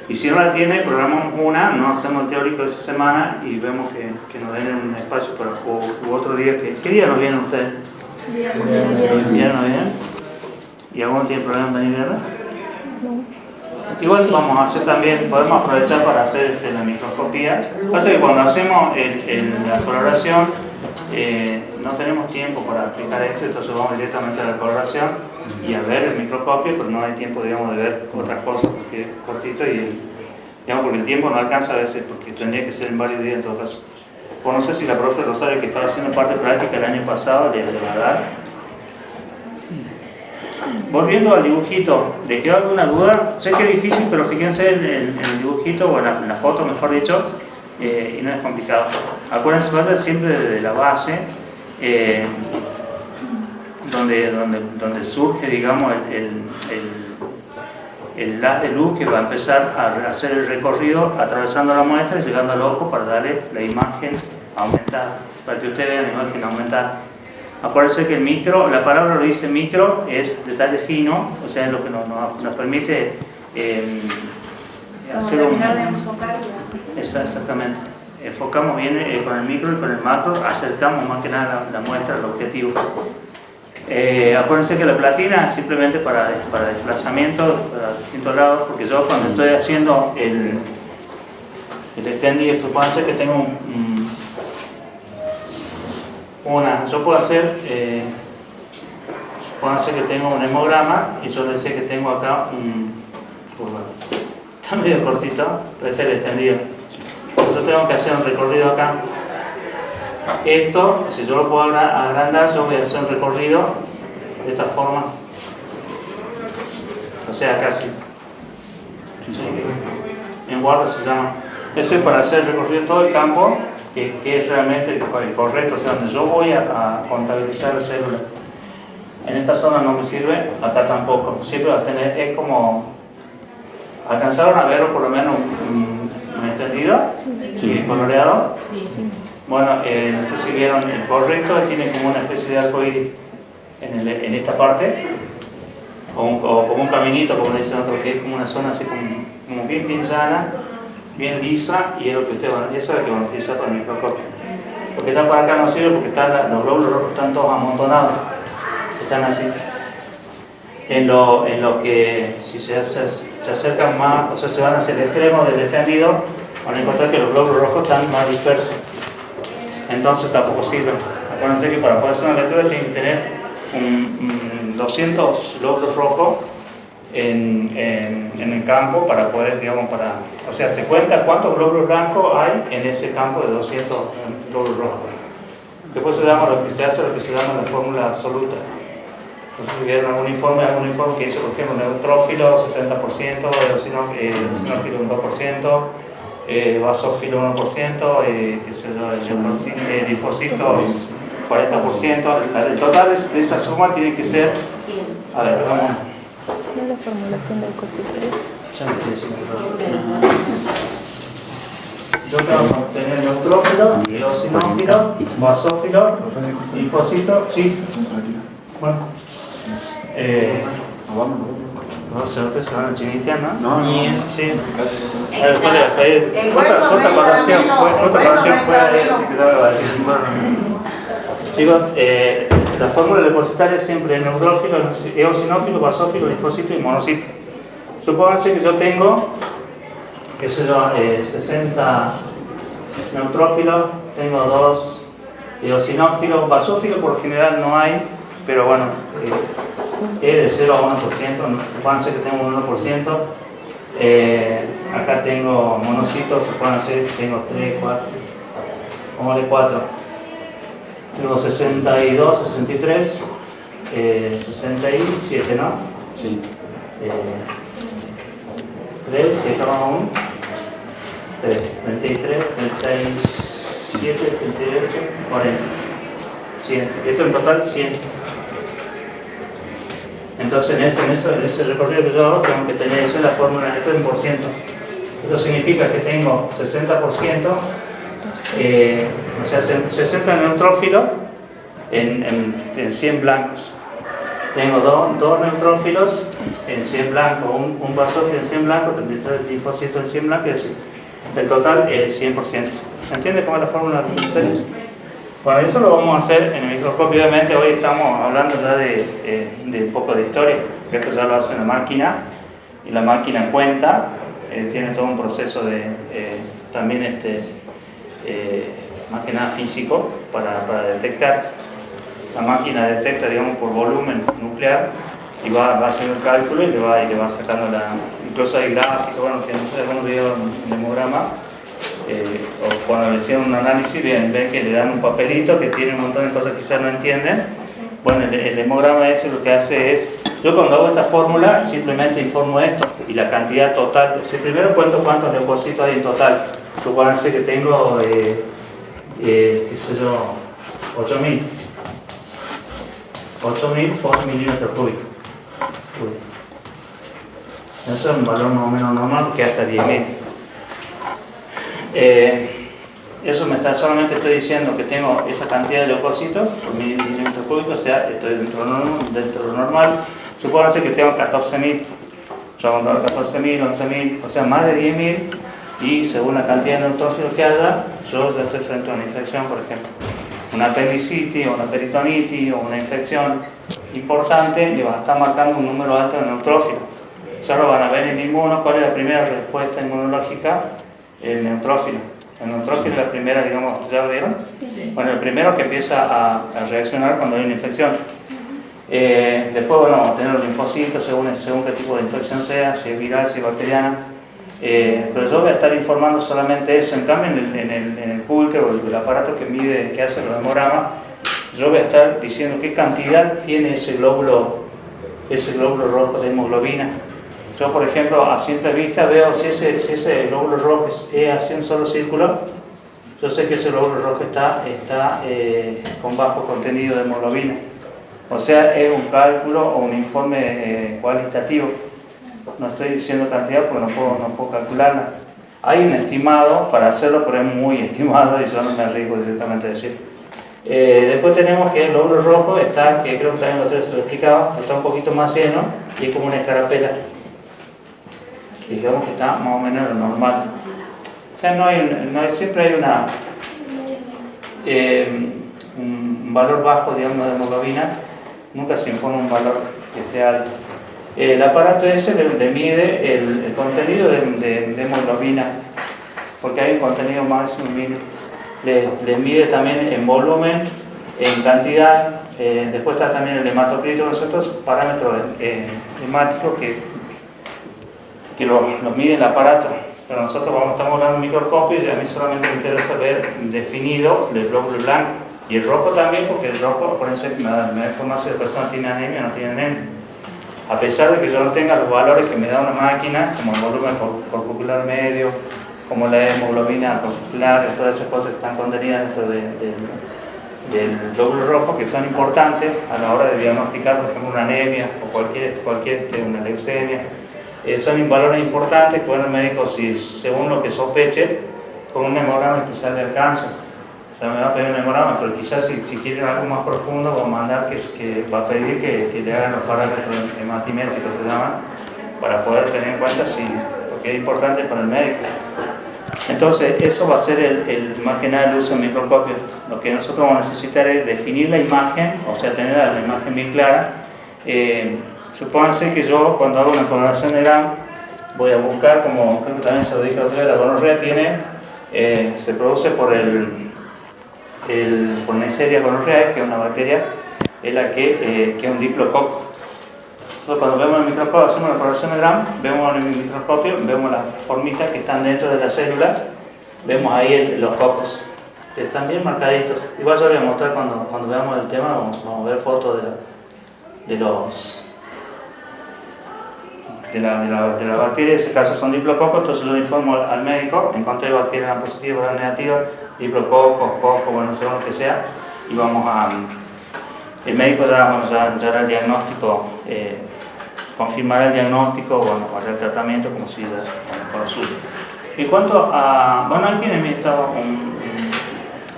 Y si no la tiene, programamos una, no hacemos el teórico de esa semana y vemos que nos den un espacio para u otro día. ¿Qué día nos vienen ustedes? ¿Viernes nos vienen? ¿Y alguno tiene problema en venir viernes? No. Igual vamos a hacer también, podemos aprovechar para hacer la microscopía. Pasa que cuando hacemos la coloración no tenemos tiempo para aplicar esto, entonces vamos directamente a la coloración y a ver el microscopio, pero no hay tiempo, digamos, de ver otras cosas porque es cortito porque el tiempo no alcanza a veces, porque tendría que ser en varios días en todo caso. Pues no sé si la profe Rosario, que estaba haciendo parte práctica el año pasado, le va a dar. Volviendo al dibujito, ¿les quedó alguna duda? Sé que es difícil, pero fíjense en el dibujito, o en la foto mejor dicho, y no es complicado. Acuérdense siempre de la base, donde surge, digamos, el haz de luz que va a empezar a hacer el recorrido atravesando la muestra y llegando al ojo para darle la imagen aumentada, para que ustedes vean la imagen aumentada. Acuérdense que el micro, la palabra lo dice micro, es detalle fino, o sea, es lo que nos permite hacer un... Exactamente. Enfocamos bien con el micro y con el macro, acercamos más que nada la muestra al objetivo. Acuérdense que la platina es simplemente para desplazamiento para distintos lados, porque yo cuando estoy haciendo el extendido, pues puede ser que tengo yo puedo hacer que tengo un hemograma y yo le sé que tengo acá está medio cortito, pero este es el extendido. Entonces tengo que hacer un recorrido acá. Esto, si yo lo puedo agrandar, yo voy a hacer un recorrido de esta forma. O sea, casi. En Word se llama. Eso es para hacer el recorrido de todo el campo, que es realmente el correcto, o sea, donde yo voy a contabilizar la célula. En esta zona no me sirve, acá tampoco. Siempre va a tener, es como, ¿alcanzaron a verlo por lo menos un extendido y coloreado? Sí. Bueno, no sé si vieron el correcto, tiene como una especie de arcoíris en esta parte, o como un caminito, como le dicen otros, que es como una zona así como bien llana, bien lisa, y es lo que ustedes van a utilizar para el microscopio. Porque está para acá no sirve porque los glóbulos rojos están todos amontonados, están así. En lo que si se acercan más, o sea, se van hacia el extremo del extendido, van a encontrar que los glóbulos rojos están más dispersos. Entonces tampoco sirven. Acuérdense que para poder hacer una lectura tienen que tener 200 glóbulos rojos en el campo para poder, digamos, o sea, se cuenta cuántos glóbulos blancos hay en ese campo de 200 glóbulos rojos. Después se llama lo que se llama la fórmula absoluta. Entonces, si vieron algún informe que dice, por ejemplo, neutrófilo 60%, eosinófilo un 2%, basófilo 1%, linfocitos 40%. El total de esa suma tiene que ser. A ver, vamos. ¿No es la formulación del cosito? Ya me estoy diciendo. Yo tengo que tener neutrófilo, eosinófilo, basófilo, linfocito, sí. Bueno. No sé, ustedes se van a chinistear, ¿no? No. Sí. Otra colación fue ahí, así que no me va a decir. Chicos, la fórmula depositaria es siempre neutrófilo, eosinófilo, basófilo, linfocito y monocito. Supónganse que yo tengo, 60 neutrófilos, tengo 2 eosinófilos, basófilos por lo general no hay, pero bueno, es de 0 a 1%, supónganse que tengo un 1%. Acá tengo monocitos, supónganse que tengo 3, 4, como de 4. Tengo 62, 63, 67, ¿no? Sí. 3, y acá vamos 1. 3, 33, 37, 38, 40. 100. Esto en total 100. Entonces en ese recorrido que yo hago tengo que tener, esa es la fórmula, esto es en por ciento. Esto significa que tengo 60%, o sea, 60 neutrófilos en 100 blancos. Tengo dos neutrófilos en 100 blancos, un basófilo en 100 blancos, 33 linfocitos en 100 blancos, y así. El total es 100%. ¿Se entiende cómo es la fórmula de ustedes? Bueno, eso lo vamos a hacer en el microscopio. Obviamente hoy estamos hablando ya de un poco de historia, que esto ya lo hace una máquina, y la máquina cuenta, tiene todo un proceso de también más que nada físico para detectar. La máquina detecta, digamos, por volumen nuclear y va haciendo el cálculo y le va sacando incluso hay gráficos, bueno, que no sé, algunos videos en hemograma, o cuando le hicieron un análisis ven que le dan un papelito que tiene un montón de cosas que quizás no entienden. Bueno, el hemograma ese lo que hace es, yo cuando hago esta fórmula simplemente informo esto y la cantidad total. Si primero cuento cuántos leucocitos hay en total, supónganse que tengo, qué sé yo, 8.000 por milímetro cúbico. Eso es un valor más o menos normal porque hasta 10.000. Eso solamente estoy diciendo que tengo esa cantidad de leucocitos por milímetro cúbico, o sea, estoy dentro de lo normal. Supónganse que tengo 14.000, yo cuando hago 14.000, 11.000, o sea, más de 10.000, y según la cantidad de neutrófilos que haya, yo ya estoy frente a una infección, por ejemplo. Una apendicitis, o una peritonitis, o una infección importante, le va a estar marcando un número alto de neutrófilos. Ya lo van a ver en inmuno. ¿Cuál es la primera respuesta inmunológica? El neutrófilo. El neutrófilo es la primera, digamos, ¿ya lo vieron? Sí. Bueno, el primero que empieza a reaccionar cuando hay una infección. Después, bueno, vamos a tener los linfocitos según qué tipo de infección sea, si es viral, si es bacteriana. Pero yo voy a estar informando solamente eso. En cambio, en el Pulter o el aparato que hace los hemogramas, yo voy a estar diciendo qué cantidad tiene ese glóbulo rojo de hemoglobina. Yo, por ejemplo, a simple vista veo si ese glóbulo rojo es así un solo círculo, yo sé que ese glóbulo rojo está con bajo contenido de hemoglobina. O sea, es un cálculo o un informe cualitativo. No estoy diciendo cantidad porque no puedo calcularla. Hay un estimado para hacerlo, pero es muy estimado y yo no me arriesgo directamente a decir. Después tenemos que el lóbulo rojo está, que creo que también los tres se lo explicaba, está un poquito más lleno y es como una escarapela. Y digamos que está más o menos lo normal. O sea, siempre hay un valor bajo, digamos, de hemoglobina. Nunca se informa un valor que esté alto. El aparato ese le mide el contenido de hemoglobina, porque hay un contenido máximo mínimo. Le mide también en volumen, en cantidad. Después está también el hematocrito, los otros parámetros hemáticos que los mide el aparato. Pero nosotros estamos hablando de microscopio y a mí solamente me interesa ver definido el glóbulo blanco. Y el rojo también, porque el rojo, acuérdense que me da información si la persona tiene anemia o no tiene anemia. A pesar de que yo no tenga los valores que me da una máquina, como el volumen corpuscular medio, como la hemoglobina corpuscular, todas esas cosas que están contenidas dentro del glóbulo rojo, que son importantes a la hora de diagnosticar, por ejemplo, una anemia o una leucemia. Son valores importantes que el médico, si según lo que sospeche, con un hemograma quizás le alcanza. O sea, me va a pedir un hemograma, pero quizás si quieren algo más profundo va a mandar que va a pedir que le hagan los parámetros hematimétricos, se llaman, para poder tener en cuenta porque es importante para el médico. Entonces, eso va a ser más que nada el uso del microscopio. Lo que nosotros vamos a necesitar es definir la imagen, o sea, tener la imagen bien clara. Supónganse que yo, cuando hago una coloración de Gram, voy a buscar, como creo que también se lo dije otra vez, la gonorrea se produce por Neisseria gonorrhoeae, que es una bacteria, que es un diplococo. Nosotros cuando vemos el microscopio, hacemos la coloración de Gram, vemos en el microscopio, vemos las formitas que están dentro de la célula, vemos ahí los cocos, que están bien marcaditos. Igual yo les voy a mostrar cuando veamos el tema, vamos a ver fotos de la bacteria. En ese caso son diplococos, entonces yo informo al médico, encontré bacterias positivas o negativas, diplococos, cocos, bueno, según lo que sea, y el médico ya hará el diagnóstico, confirmará el diagnóstico, bueno, hará el tratamiento como si consulta. En cuanto a, bueno, ahí tienen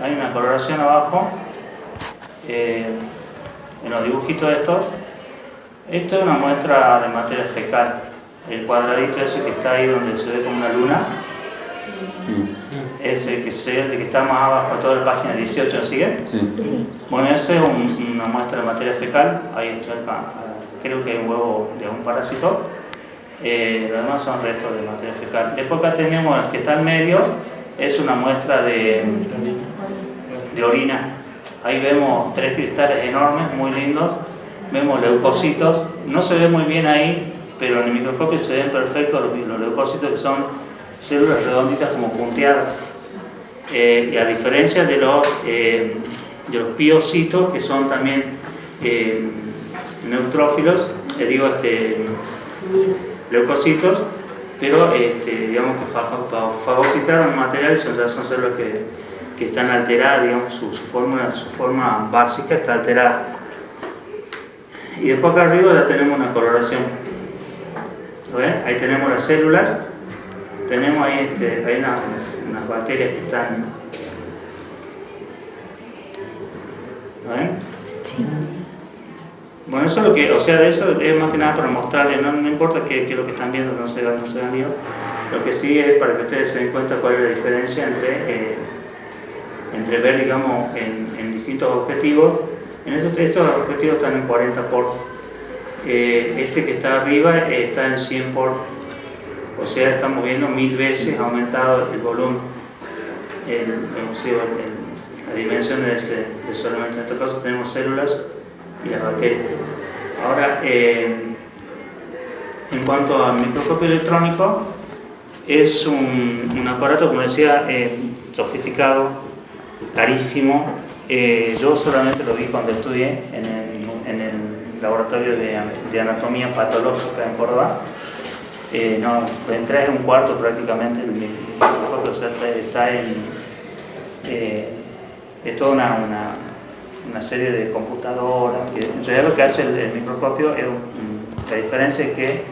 hay una coloración abajo, en los dibujitos estos. Esto es una muestra de materia fecal. El cuadradito ese que está ahí donde se ve como una luna, ese que está más abajo de toda la página 18, ¿sigue? Sí. Bueno, ese es una muestra de materia fecal. Ahí está, creo que es un huevo de un parásito. Los demás son restos de materia fecal. Después acá tenemos el que está en medio, es una muestra de orina. Ahí vemos 3 cristales enormes, muy lindos. Vemos leucocitos, no se ve muy bien ahí, pero en el microscopio se ven perfectos los leucocitos, que son células redonditas como punteadas. Y a diferencia de los piocitos, que son también neutrófilos, leucocitos, pero digamos que fagocitaron el material, son células que están alteradas, digamos, su forma básica está alterada. Y después acá arriba ya tenemos una coloración. ¿Lo ven? Ahí tenemos las células. Tenemos ahí hay unas bacterias que están. ¿Lo ven? Sí. Bueno, eso es lo que, o sea, de eso es más que nada para mostrarles, no importa qué es lo que están viendo, no se dan lío. Lo que sí es para que ustedes se den cuenta cuál es la diferencia entre ver, digamos, en distintos objetivos. Estos objetivos están en 40 por. Este que está arriba está en 100 por. O sea, estamos viendo 1000 veces aumentado el volumen, las dimensiones de ese elemento. En este caso tenemos células y las bacterias. Ahora, en cuanto al microscopio electrónico, es un aparato, como decía, sofisticado, carísimo. Yo solamente lo vi cuando estudié en el laboratorio de anatomía patológica en Córdoba. Entré en un cuarto prácticamente, el microscopio, o sea, está es toda una serie de computadoras, que en realidad lo que hace el microscopio es la diferencia es que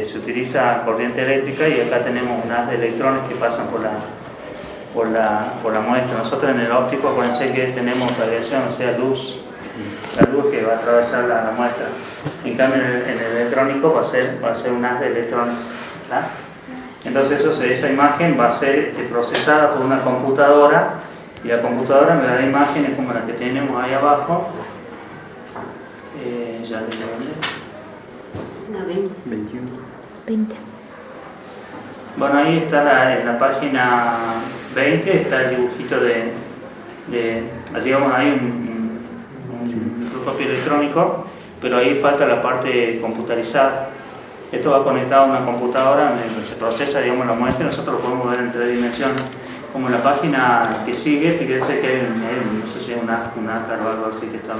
se utiliza corriente eléctrica y acá tenemos un haz de electrones que pasan por la muestra. Nosotros en el óptico, acuérdense que tenemos radiación, o sea, luz, la luz que va a atravesar la muestra. En cambio, en el electrónico va a ser un haz de electrones, ¿verdad? Entonces esa imagen va a ser procesada por una computadora y la computadora me da imágenes como la que tenemos ahí abajo. Ya le mandé. La 20. 21. 20. Bueno, ahí está en la página 20 está el dibujito digamos, hay un microscopio electrónico, pero ahí falta la parte computarizada. Esto va conectado a una computadora donde se procesa, digamos, la muestra y nosotros lo podemos ver en 3 dimensiones. Como en la página que sigue, fíjense que hay no sé si es un ácar o algo así que está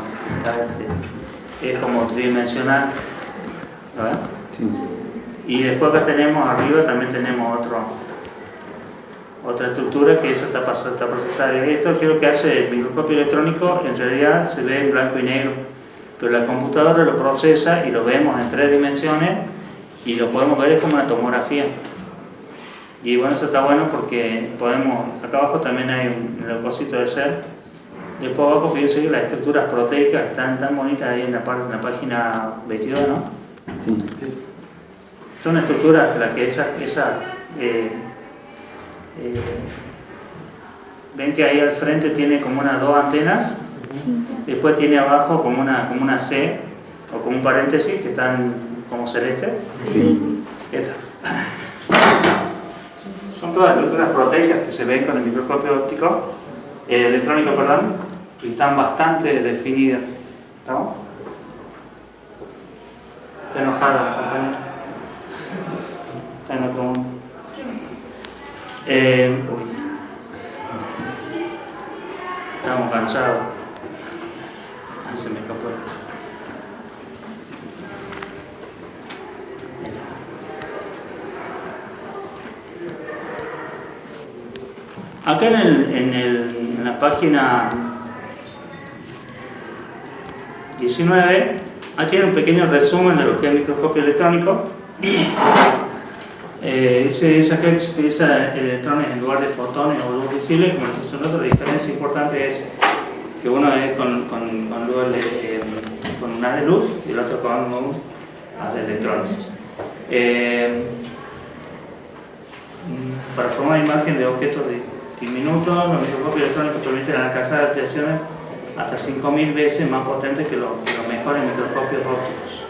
es como tridimensional, ¿verdad? Sí. Y después acá tenemos arriba, también tenemos otra estructura que eso está procesada. Y esto que es lo que hace el microscopio electrónico, en realidad se ve en blanco y negro, pero la computadora lo procesa y lo vemos en 3 dimensiones y lo podemos ver como una tomografía. Y bueno, eso está bueno porque podemos, acá abajo también hay un leucocito de ser. Después abajo, fíjense que las estructuras proteicas están tan bonitas ahí en la página 22, ¿no? Sí. Son estructuras las que ven que ahí al frente tiene como unas 2 antenas, Sí. después tiene abajo como una C o como un paréntesis que están como celeste. Sí. Estas. Son todas estructuras proteicas que se ven con el microscopio óptico, electrónico, perdón, y están bastante definidas. ¿Estamos? Está enojada la compañera. Está en otro mundo. Uy. Estamos cansados. Ah, se me escapó. Ahí está. Acá en la página 19, aquí hay un pequeño resumen de lo que es el microscopio electrónico. Dice acá que se utiliza electrones en lugar de fotones o luz visible. Como les mencioné, la diferencia importante es que uno es con un haz de luz y el otro con un haz de electrones. Para formar imagen de objetos diminutos, los microscopios electrónicos permiten alcanzar ampliaciones hasta 5.000 veces más potentes que los mejores microscopios ópticos.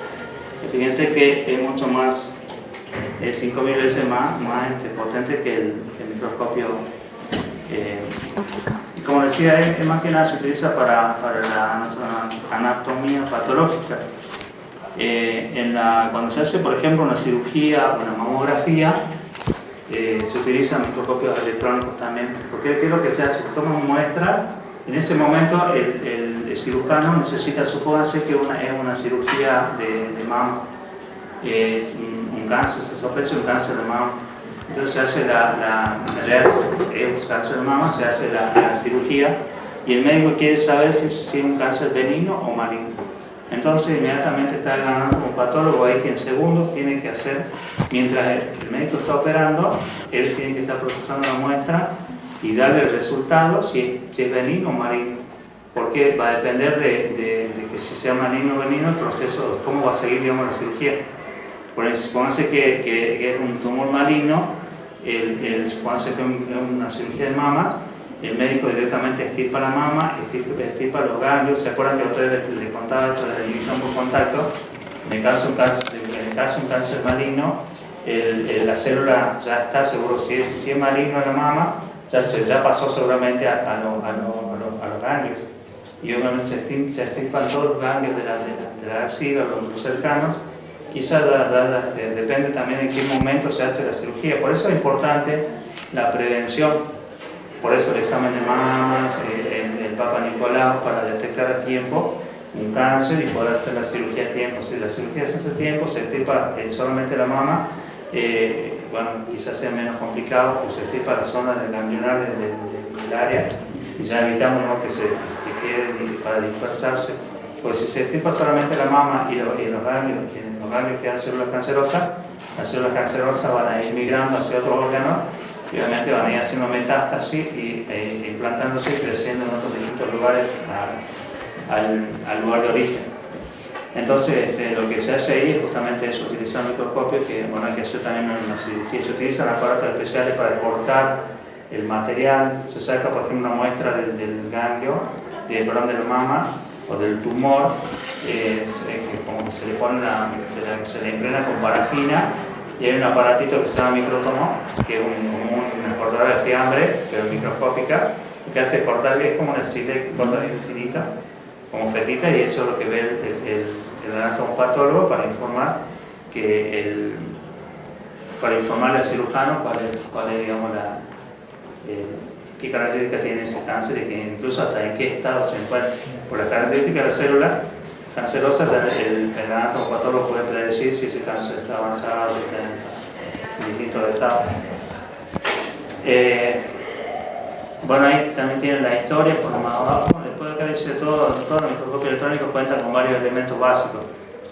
Y fíjense que es mucho más, 5.000 veces más potente que el microscopio Óptico. como decía, es más que nada se utiliza para la anatomía patológica. Cuando se hace, por ejemplo, una cirugía o una mamografía, se utilizan microscopios electrónicos también, porque ¿qué es lo que se hace? Se toma una muestra, en ese momento el cirujano necesita, supóngase que es una cirugía de mama, un cáncer, se sospecha un cáncer de mama, entonces se hace un cáncer de mama, se hace la cirugía y el médico quiere saber si es un cáncer benigno o maligno. Entonces inmediatamente está ganando un patólogo ahí que en segundos tiene que hacer, mientras el médico está operando, él tiene que estar procesando la muestra y darle el resultado si es benigno o maligno. Porque va a depender de que si sea maligno o benigno el proceso, cómo va a seguir, digamos, la cirugía. Por eso, supóngase que es un tumor maligno, supóngase que es una cirugía de mamas, el médico directamente extirpa la mama, extirpa los ganglios. ¿Se acuerdan que otra vez le contaba esto de la división por contacto? En el caso de un cáncer maligno, la célula ya está seguro, si es maligno la mama, ya pasó seguramente a los ganglios. Y obviamente se extirpan todos los ganglios de la axila, los cercanos, y eso depende también en qué momento se hace la cirugía. Por eso es importante la prevención. Por eso el examen de mamas, el Papa Nicolau, para detectar a tiempo un cáncer y poder hacer la cirugía a tiempo. Si la cirugía se hace a tiempo, se extirpa solamente la mama, bueno, quizás sea menos complicado, pues se extirpa la zona del ganglionar del área y ya evitamos, ¿no?, que para dispersarse. Pues si se estipa solamente la mama y los ganglios que dan células cancerosas, las células cancerosas van a ir migrando hacia otros órganos y obviamente van a ir haciendo metástasis e implantándose y creciendo en otros distintos lugares al lugar de origen. Entonces, lo que se hace ahí es justamente eso, utilizar microscopio, que bueno, hay que hacer también una cirugía. Se utilizan aparatos especiales para cortar el material. Se saca, por ejemplo, una muestra del ganglio, de la mama o del tumor, como que se le pone se le impregna con parafina, y hay un aparatito que se llama micrótomo, que es como una cortadora de fiambre, pero microscópica. Lo que hace es cortar, es como una sileta que corta bien finita, como fetita, y eso es lo que ve el anatomopatólogo para informar al cirujano cuál es digamos, qué características tiene ese cáncer y que incluso hasta en qué estado se encuentra. Por las características de la célula cancerosa, el anatomopatólogo puede predecir si ese cáncer está avanzado, si está en distintos estados. Bueno, ahí también tienen la historia por lo más abajo. Después de acá dice todo el microscopio electrónico cuenta con varios elementos básicos.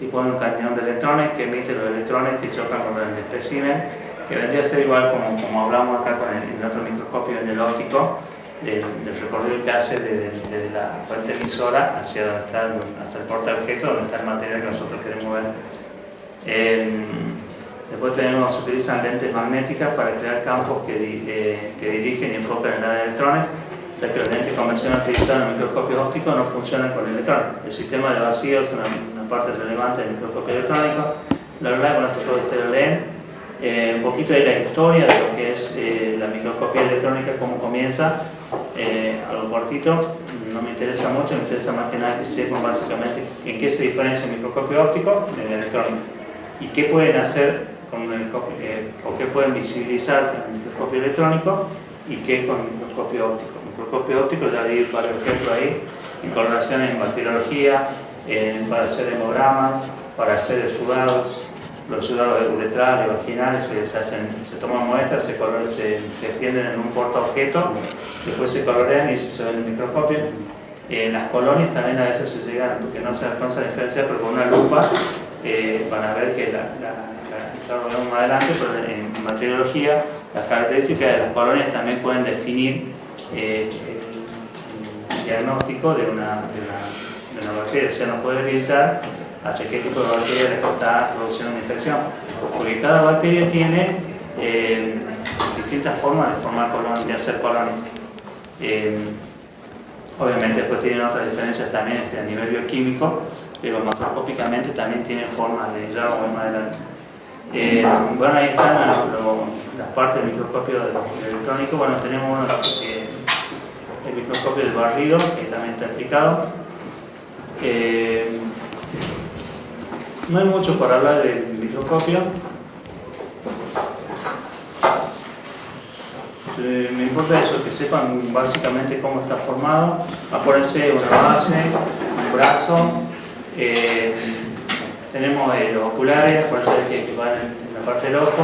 Y pone un cañón de electrones que emite los electrones que chocan contra el espécimen, que vendría a ser igual como hablamos acá con el otro microscopio en el óptico, del recorrido que hace desde la fuente emisora hacia donde está hasta el portaobjeto, donde está el material que nosotros queremos ver. Después se utilizan lentes magnéticas para crear campos que dirigen y enfocan el área de electrones, ya que los lentes convencionales utilizados en los microscopios ópticos no funcionan con electrones. El sistema de vacío es una parte relevante del microscopio electrónico. Con esto todo ustedes lo leen. Un poquito de la historia de lo que es la microscopía electrónica, cómo comienza, algo cortito, no me interesa mucho, me interesa más que nada que sepan básicamente en qué se diferencia el microscopio óptico del electrónico y qué pueden hacer con el microscopio, o qué pueden visibilizar con el microscopio electrónico y qué con el microscopio óptico. El microscopio óptico, ya di varios ejemplos ahí, en coloraciones en bacteriología, para hacer hemogramas, para hacer exudados. Los exudados uretrales, vaginales, se toman muestras, se extienden en un portaobjeto, después se colorean y eso se ve en el microscopio. En las colonias también a veces se llegan, porque no se alcanza a diferenciar, pero con una lupa van a ver que lo vemos más adelante, pero en bacteriología las características de las colonias también pueden definir el diagnóstico de una bacteria, o sea, nos puede orientar hacia qué tipo de bacteria le está produciendo una infección, porque cada bacteria tiene distintas formas de formar colonias, de hacer colonias. Obviamente después tienen otras diferencias también a nivel bioquímico, pero macroscópicamente también tienen formas de ya vamos más adelante. Bueno, ahí están las partes del microscopio electrónico. Bueno, tenemos el microscopio del barrido, que también está explicado. No hay mucho para hablar del microscopio. Me importa eso, que sepan básicamente cómo está formado. Acuérdense, una base, un brazo. Tenemos los oculares, acuérdense que van en la parte del ojo.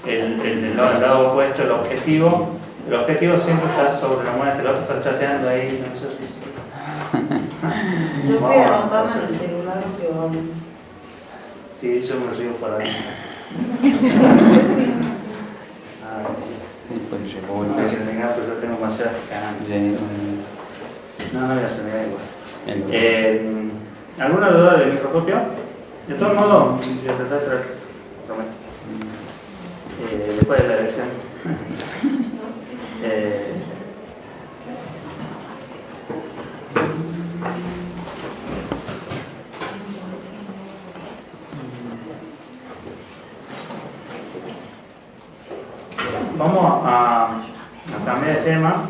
El lado opuesto, el objetivo. El objetivo siempre está sobre la muestra, el otro está chateando ahí. No sé si... Yo voy a anotar en el celular que vamos. Sí, yo me río para ahí. No, pues ya tengo demasiadas ganas. No voy a hacer igual. ¿Alguna duda del microscopio? De todos modos, voy a tratar de traer, prometo. Después de la lección. Vamos a cambiar de tema.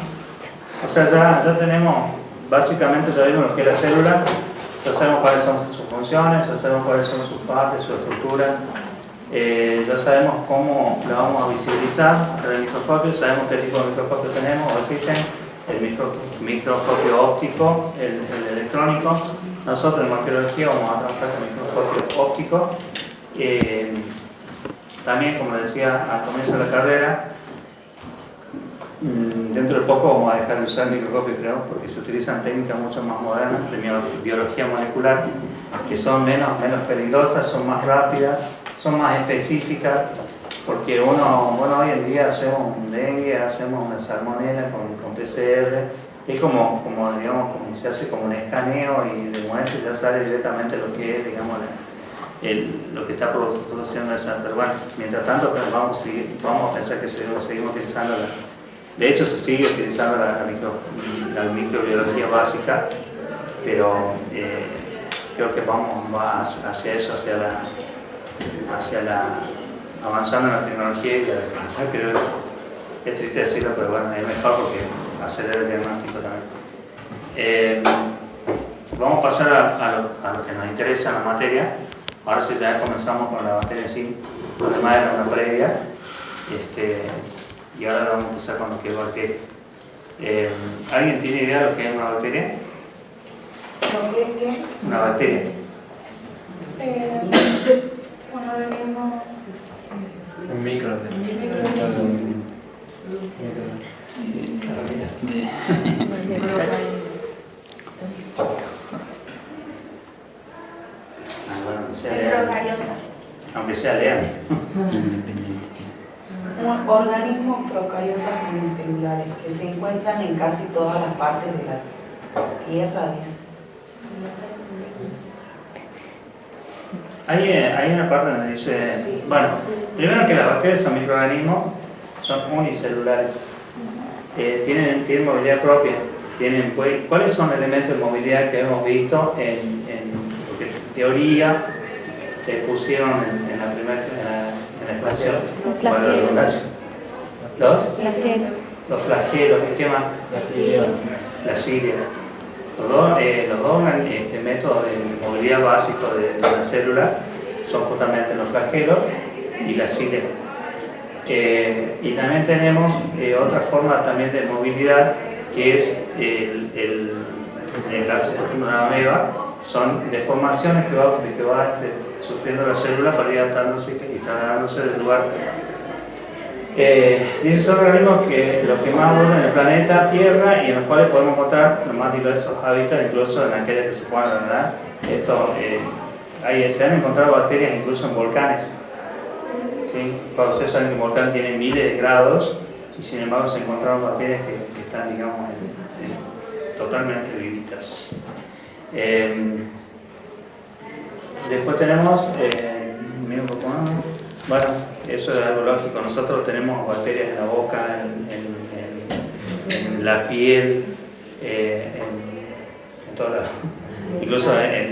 O sea, ya tenemos, básicamente ya vimos lo que es la célula, ya sabemos cuáles son sus funciones, ya sabemos cuáles son sus partes, su estructura, ya sabemos cómo la vamos a visibilizar a el microscopio, sabemos qué tipo de microscopio tenemos o existen, el microscopio óptico, el electrónico. Nosotros en bacteriología vamos a trabajar con el microscopio óptico. También, como decía al comienzo de la carrera, Dentro de poco vamos a dejar de usar el microscopio, creo, porque se utilizan técnicas mucho más modernas de biología molecular, que son menos peligrosas, son más rápidas, son más específicas, porque hoy en día hacemos un dengue, hacemos una salmonela con PCR, es como se hace como un escaneo y de muestra ya sale directamente lo que es, digamos, lo que está produciendo esa. Pero bueno, mientras tanto pues, vamos a pensar que seguimos utilizando de hecho se sigue utilizando la microbiología básica, pero creo que vamos hacia eso, avanzando en la tecnología y la que es triste decirlo, pero bueno, es mejor porque acelera el diagnóstico también. Vamos a pasar a lo que nos interesa en la materia. Ahora sí ya comenzamos con la materia en sí, lo demás era una previa, y ahora vamos a empezar con lo que es bacteria. ¿Alguien tiene idea de lo que es una bacteria? ¿Lo que es qué? Una bacteria. Un organismo. Un micro. Aunque sea lean. Organismos procariotas unicelulares que se encuentran en casi todas las partes de la Tierra, dice. Hay una parte donde dice, bueno, primero que las bacterias son microorganismos, son unicelulares, tienen movilidad propia, ¿cuáles son elementos de movilidad que hemos visto en teoría que pusieron en la primera en la expansión? Los flagelos, ¿qué más? La cilia. Los dos métodos de movilidad básicos de la célula son justamente los flagelos y las cilias. Y también tenemos otra forma también de movilidad que es en el caso, por ejemplo, de una ameba, son deformaciones que va sufriendo la célula para ir adaptándose y trasladándose del lugar. Dice son organismos que los que más abundan en el planeta Tierra y en los cuales podemos encontrar los más diversos hábitats, incluso en aquellas que se puedan, ¿verdad? Se han encontrado bacterias incluso en volcanes. ¿Sí? Cuando ustedes saben que un volcán tiene miles de grados y sin embargo se encontraron bacterias que están, digamos, totalmente vivitas. Después tenemos, mira un poco más. Bueno, eso es algo lógico. Nosotros tenemos bacterias en la boca, en la piel, en todo incluso en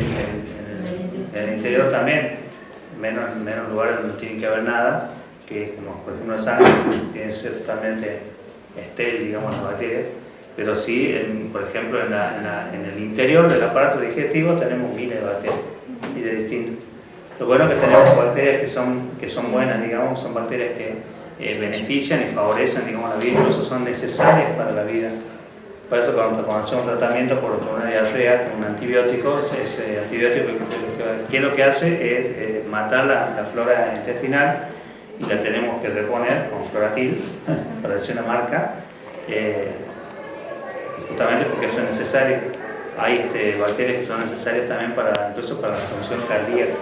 el interior también, menos lugares donde no tiene que haber nada, que como por ejemplo la sangre tiene que ser totalmente estéril, digamos, las bacterias, pero sí, por ejemplo, en el interior del aparato digestivo tenemos miles de bacterias y de distintos. Lo bueno es que tenemos bacterias que son buenas, digamos, son bacterias que benefician y favorecen, digamos, la vida, incluso son necesarias para la vida. Por eso cuando hacemos un tratamiento por una diarrea con un antibiótico, ese antibiótico ¿qué es lo que hace? Es matar la flora intestinal y la tenemos que reponer con Floratil, para decir una marca, justamente porque eso es necesario. Hay bacterias que son necesarias también incluso para la función cardíaca.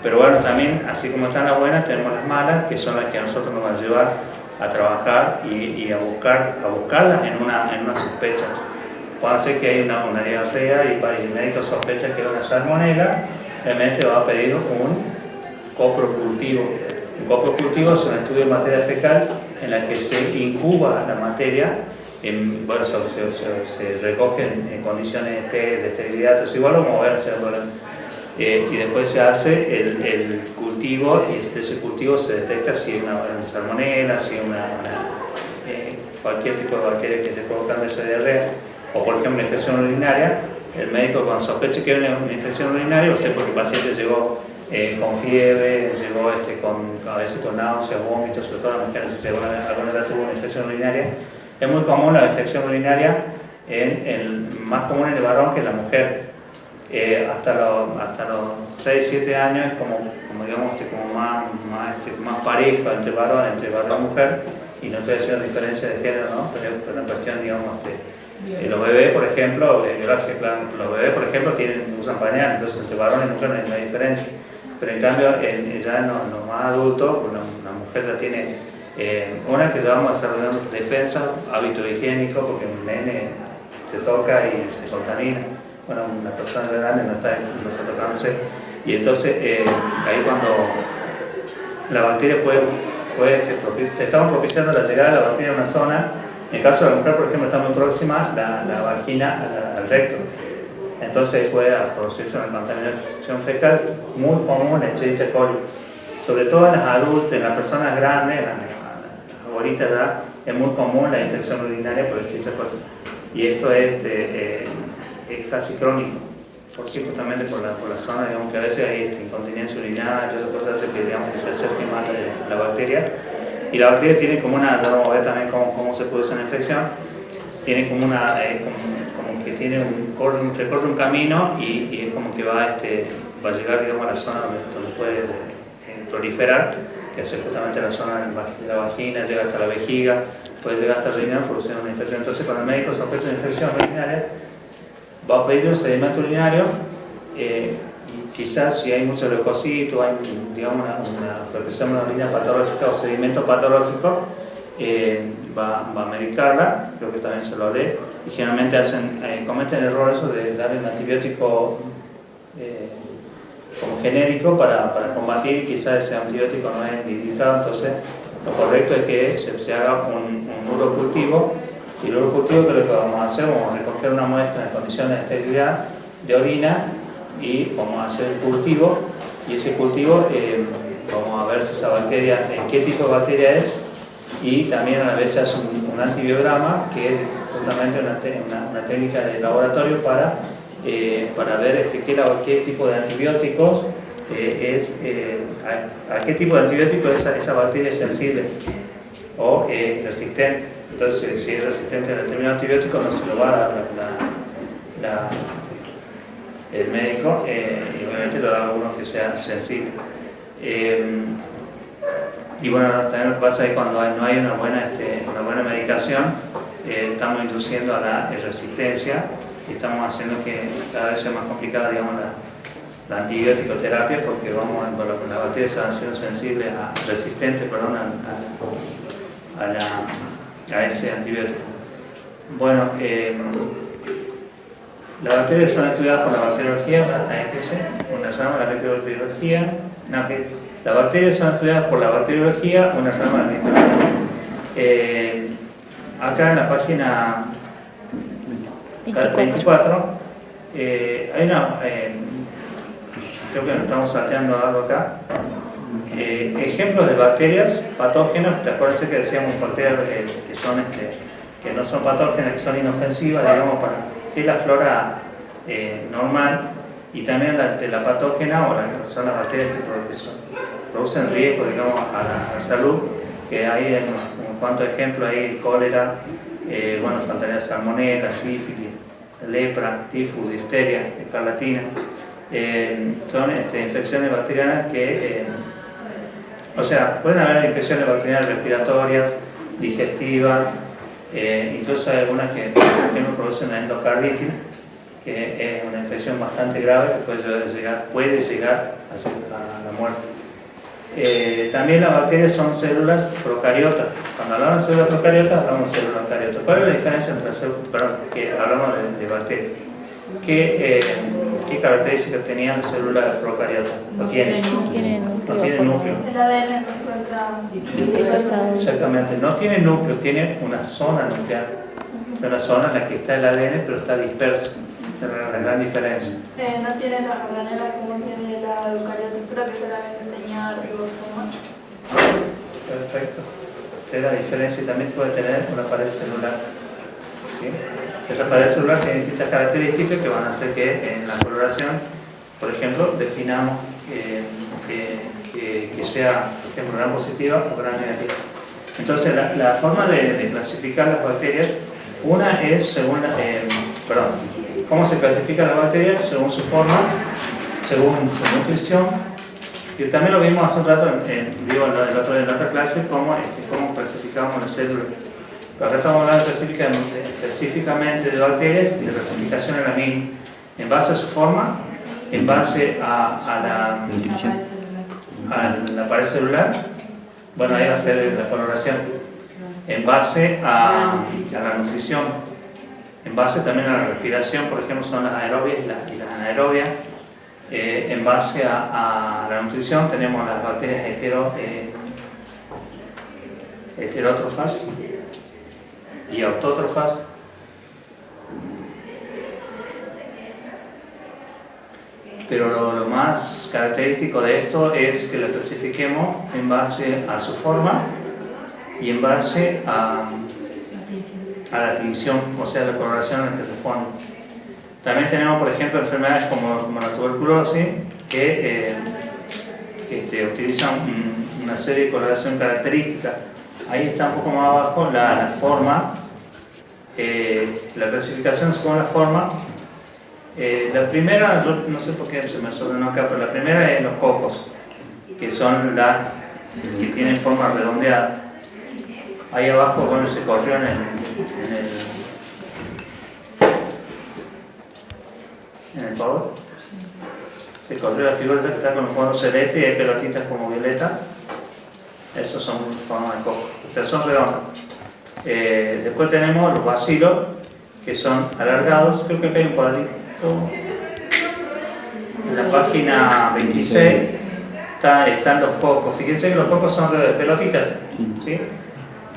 Pero bueno, también, así como están las buenas, tenemos las malas, que son las que a nosotros nos van a llevar a trabajar y a buscarlas en una sospecha. Puede ser que hay una diarrea y el médico sospecha que es una salmonela, realmente va a pedir un coprocultivo. Un coprocultivo es un estudio de materia fecal en la que se incuba la materia, se recoge en condiciones de esterilidad, entonces igual o moverse, y después se hace el cultivo y de ese cultivo se detecta si es una salmonela, si es cualquier tipo de bacteria que esté provocando esa diarrea, o por ejemplo una infección urinaria. El médico cuando sospecha que hay una infección urinaria, o sea, porque el paciente llegó con fiebre, llegó a veces con náuseas, vómitos, sobre todo las mujeres, si alguna vez tuvo una infección urinaria. Es muy común la infección urinaria, más común en el varón que en la mujer. Hasta los 6-7 años es como digamos, como más parejo entre varón y mujer, y no estoy haciendo diferencia de género, ¿no? Pero en cuestión, digamos, los bebés, por ejemplo, los bebés, por ejemplo, usan pañal, entonces entre varones y mujeres no hay diferencia. Pero en cambio, ya en los más adultos, una mujer ya tiene una que ya vamos desarrollando defensa, hábito higiénico, porque un nene te toca y se contamina. Bueno, una persona grande no está tocándose. Y entonces, ahí cuando la bacteria estamos propiciando la llegada de la bacteria a una zona. En el caso de la mujer, por ejemplo, está muy próxima la vagina al recto. Entonces puede producirse una contaminación fecal muy común, la Escherichia coli. Sobre todo en las adultas, en las personas grandes, en las abuelitas ya, es muy común la infección urinaria por Escherichia coli. Y esto es casi crónico, porque justamente por la zona, digamos que a veces hay incontinencia urinaria, todas esas cosas que, digamos, que se acerque más la bacteria. Y la bacteria tiene como ya vamos a ver también cómo se produce una infección, tiene como como que tiene recorre un camino y es como que va a llegar, digamos, a la zona donde puede proliferar, que es justamente la zona de la vagina, llega hasta la vejiga, puede llegar hasta el riñón, produciendo una infección. Entonces, cuando el médico sospecha una infección urinaria, va a pedir un sedimento urinario, y quizás si hay mucho leucocito, hay, digamos, lo que se llama una orina patológica o sedimento patológico, va a medicarla, creo que también se lo lee, y generalmente cometen el error eso de darle un antibiótico como genérico para combatir, y quizás ese antibiótico no es indicado. Entonces lo correcto es que se haga un urocultivo, y el urocultivo, que lo que vamos a hacer, vamos a recoger una muestra en condiciones de esterilidad de orina y vamos a hacer el cultivo, y ese cultivo vamos a ver si esa bacteria, qué tipo de bacteria es, y también a la vez se hace un antibiograma, que es justamente una técnica de laboratorio para ver qué tipo de antibióticos a qué tipo de antibiótico esa bacteria es sensible o resistente. Entonces, si es resistente a determinado antibiótico, no se lo va a dar el médico, y obviamente lo da a uno que sea sensible. Y bueno, también lo que pasa es que cuando no hay una buena medicación, estamos induciendo a la resistencia, y estamos haciendo que cada vez sea más complicada, digamos, la antibiótico-terapia, porque las bacterias se van siendo sensibles, resistentes, perdón, a ese antibiótico. Bueno, las bacterias son estudiadas por la bacteriología, una rama de la microbiología. Las bacterias son estudiadas por la bacteriología, una rama de la microbiología. Acá en la página 24 hay creo que nos estamos salteando algo acá. Ejemplos de bacterias patógenas. ¿Te acuerdas que decíamos bacterias que no son patógenas, que son inofensivas, digamos, que es la flora normal, y también la patógena, o son las bacterias que producen riesgo, digamos, a la salud, que hay en cuanto a ejemplos hay cólera, faltaría salmonela, sífilis, lepra, tifus, difteria, escarlatina. Son infecciones bacterianas que, pueden haber infecciones bacterianas respiratorias, digestivas, incluso hay algunas que, por ejemplo, producen la endocarditis, que es una infección bastante grave que puede llegar a la muerte. También las bacterias son células procariotas. Cuando hablamos de células procariotas, hablamos de células eucariotas. ¿Cuál es la diferencia entre que hablamos de bacterias? ¿Qué características tenían las células procariotas? No tienen núcleo. El ADN se encuentra Exactamente, no tiene núcleo, tiene una zona nuclear. Es una zona en la que está el ADN, pero está disperso. Esa es la gran diferencia. No tiene las organelas como tiene la eucariotícula, que solamente tenía ribosomas. Perfecto. Esta es la diferencia, y también puede tener una pared celular. ¿Sí? Esa pared celular tiene distintas características que van a hacer que en la coloración, por ejemplo, definamos que sea, por ejemplo, gran positiva o gran negativa. Entonces, la forma de clasificar las bacterias, una es según ¿cómo se clasifican las bacterias? Según su forma, según su nutrición Y también lo vimos hace un rato en la otra clase, cómo clasificábamos las células. Pero acá estamos hablando específicamente de bacterias y de clasificación en la misma, en base a su forma, en base a la pared celular, bueno, ahí va a ser la coloración, en base a la nutrición, en base también a la respiración, por ejemplo, son las aerobias y las anaerobias. En base a la nutrición tenemos las bacterias heterótrofas y autótrofas. Pero lo más característico de esto es que la clasifiquemos en base a su forma y en base a la tinción, o sea, la coloración en la que responde. También tenemos, por ejemplo, enfermedades como la tuberculosis que utilizan una serie de coloración característica. Ahí está un poco más abajo la forma, la clasificación según la forma. La primera, yo no sé por qué se me desordenó acá, pero la primera es los cocos, que son las que tienen forma redondeada. Ahí abajo, bueno, se corrió en el power. Se corrió la figura que está con el fondo celeste y hay pelotitas como violeta. Esos son formas de coco, o sea, son redondas. Después tenemos los bacilos, que son alargados. Creo que acá hay un cuadrito en la página 26. Están los cocos. Fíjense que los cocos son pelotitas, ¿sí?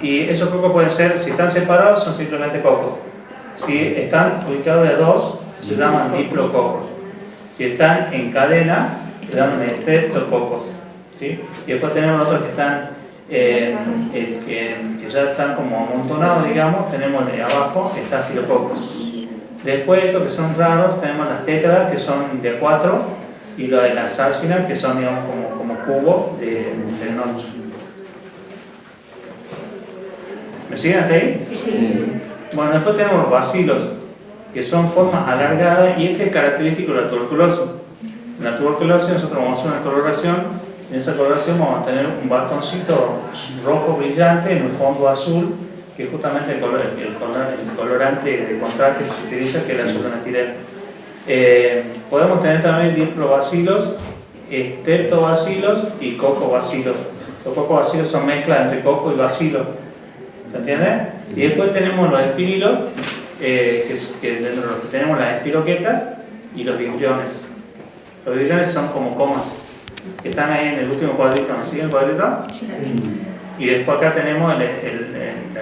Y esos cocos pueden ser, si están separados, son simplemente cocos. Si están ubicados de dos, se llaman diplococos. Si están en cadena, se llaman estreptococos, ¿sí? Y después tenemos otros que están que ya están como amontonados, digamos. Tenemos de abajo estafilococos. Después estos que son raros, tenemos las tétradas, que son de 4, y las sarcinas, que son, digamos, como cubos de noche. ¿Me siguen hasta ahí? Sí. Bueno, después tenemos los bacilos, que son formas alargadas, y este es característico de la tuberculosis. En la tuberculosis nosotros vamos a hacer una coloración. En esa coloración vamos a tener un bastoncito rojo brillante en un fondo azul, que es justamente el colorante de contraste que se utiliza, que es el azul anatireno. Podemos tener también diplobacilos, estreptobacilos y cocobacilos. Los cocobacilos son mezclas entre coco y bacilo. ¿Se entiende? Y después tenemos los espirilos, que dentro de los que tenemos las espiroquetas y los vibriones. Los vibriones son como comas, que están ahí en el último cuadrito. ¿No sigue el cuadrito? Sí. Y después acá tenemos las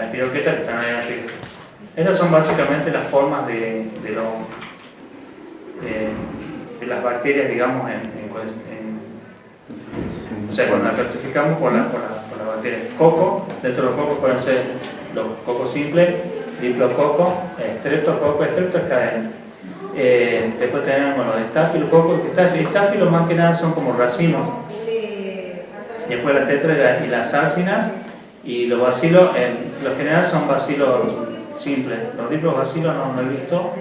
espiroquetas que están ahí arriba. Esas son básicamente las formas de las bacterias, digamos, o sea, cuando las clasificamos por las bacterias. Coco, dentro de los cocos pueden ser los cocos simples, diplococo, estreptococo, estrepto es cadena. Después tenemos los estafilococos, estáfilos más que nada son como racimos. Después las tetras y las sarcinas, y los bacilos, los generales son bacilos simples. Los diplobacilos no he visto,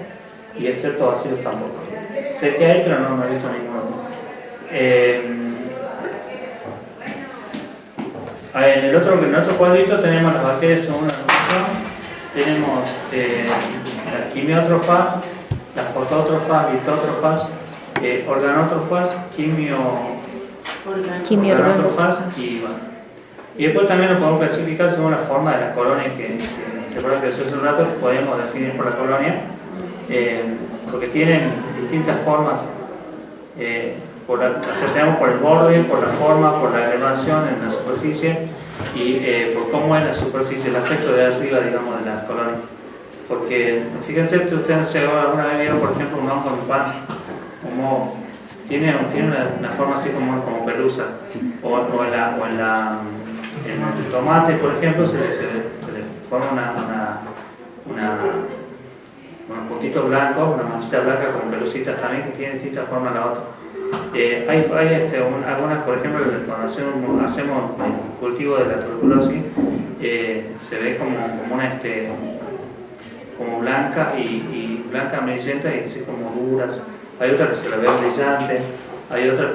y estreptobacilos tampoco. Sé que hay, pero no he visto ninguno. En el otro cuadrito tenemos las bacterias según la nutrición. Tenemos las quimiótrofas, las fotótrofas, litótrofas, organótrofas, quimioorganótrofas y bueno. Y después también lo podemos clasificar según la forma de la colonia, que recuerdo que hace un rato podemos definir por la colonia, porque tienen distintas formas. Tenemos por el borde, por la forma, por la elevación en la superficie y por cómo es la superficie, el aspecto de arriba, digamos, de las colonias. Porque fíjense, ustedes alguna vez vieron, por ejemplo, un hongo de pan, como tiene una forma así como pelusa, o en el tomate, por ejemplo, se le forma unos puntitos blancos, una masita blanca con pelucitas también, que tiene distintas formas la otra. Hay algunas, por ejemplo, cuando hacemos el cultivo de la tuberculosis, se ve como blanca y blanca amarillenta, y así como duras. Hay otras que se la ven brillantes. Hay otras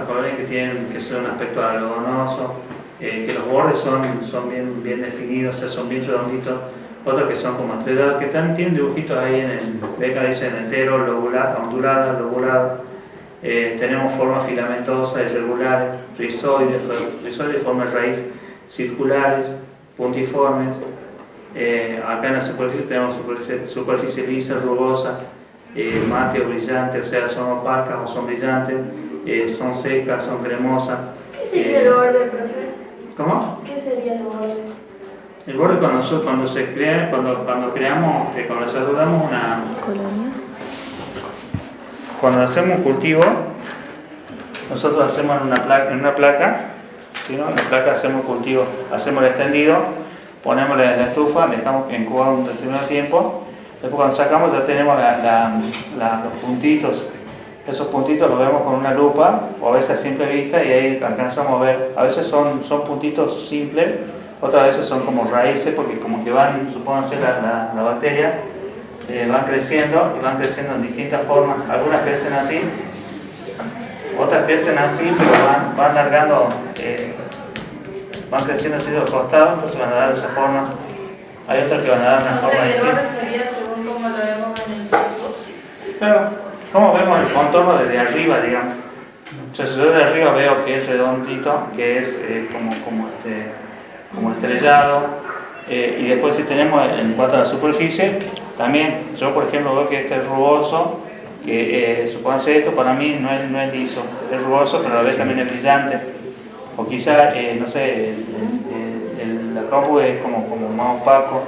colonias que tienen que ser un aspecto algodonoso, que los bordes son bien definidos, o sea, son bien redonditos. Otros que son como estrellados, que tienen dibujitos ahí en el beca, dicen entero, ondulada, lobulado. Tenemos formas filamentosas, irregulares, rizoides de forma de raíz, circulares, puntiformes. Acá en la superficie tenemos superficie lisa, rugosa, mate o brillante, o sea, son opacas o son brillantes, son secas, son cremosas. ¿Qué sería el borde, profe? ¿Cómo? ¿Qué sería el borde? El borde cuando desarrollamos una... Colonia. Cuando hacemos un cultivo, nosotros hacemos en una placa, ¿sí, no? En la placa hacemos cultivo, hacemos el extendido, ponemos la estufa, dejamos incubar un determinado tiempo, después cuando sacamos ya tenemos los puntitos. Esos puntitos los vemos con una lupa o a veces a simple vista y ahí alcanzamos a ver, a veces son puntitos simples, otras veces son como raíces porque como que van, supónganse la bacteria, van creciendo y van creciendo en distintas formas. Algunas crecen así, otras crecen así, pero van alargando, van creciendo así de los costados, entonces van a dar esa forma. Hay otras que van a dar una forma El distinta. borde sería según como lo vemos en el foto. Claro, como vemos el contorno desde arriba, digamos. Entonces yo de arriba veo que es redondito, que es como estrellado, y después si tenemos en cuanto a la superficie, también yo por ejemplo veo que este es rugoso, que supónganse esto para mí no es liso, es rugoso pero a la vez también es brillante, o quizá, no sé, la compu es como más opaco,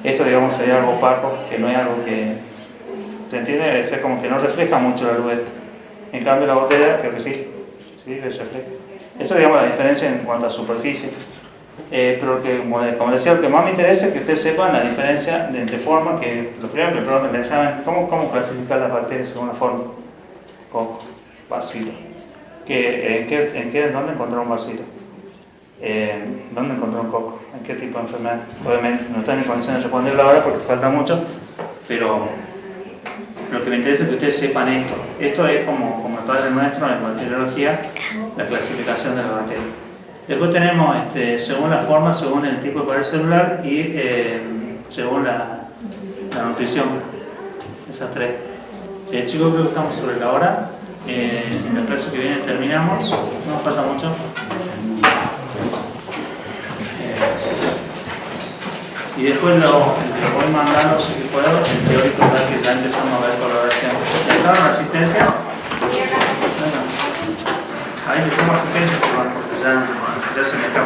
esto digamos sería algo opaco, que no es algo que, ¿se entiende? Debe ser como que no refleja mucho la luz esta. En cambio la botella creo que sí refleja. Eso digamos la diferencia en cuanto a superficie. Pero que, como decía, lo que más me interesa es que ustedes sepan la diferencia entre formas, que lo primero que preguntan en el examen, ¿cómo clasificar las bacterias según la forma? Coco, bacilo. ¿Dónde encontrar un bacilo? ¿Dónde encontrar un coco? ¿En qué tipo de enfermedad? Obviamente no están en condiciones de responderlo ahora porque falta mucho, pero lo que me interesa es que ustedes sepan esto. Esto es como el Padre Nuestro en bacteriología, la clasificación de las bacterias. Después tenemos, según la forma, según el tipo de pared celular y según la nutrición. Esas tres. Chicos, creo que estamos sobre la hora. En la clase que viene terminamos. No nos falta mucho. Y después lo voy mandando, si puedo, el teórico tal que ya empezamos a ver coloración. ¿Ya entraron asistencia? Bueno, ahí le tomo asistencia, porque ya se me escapó.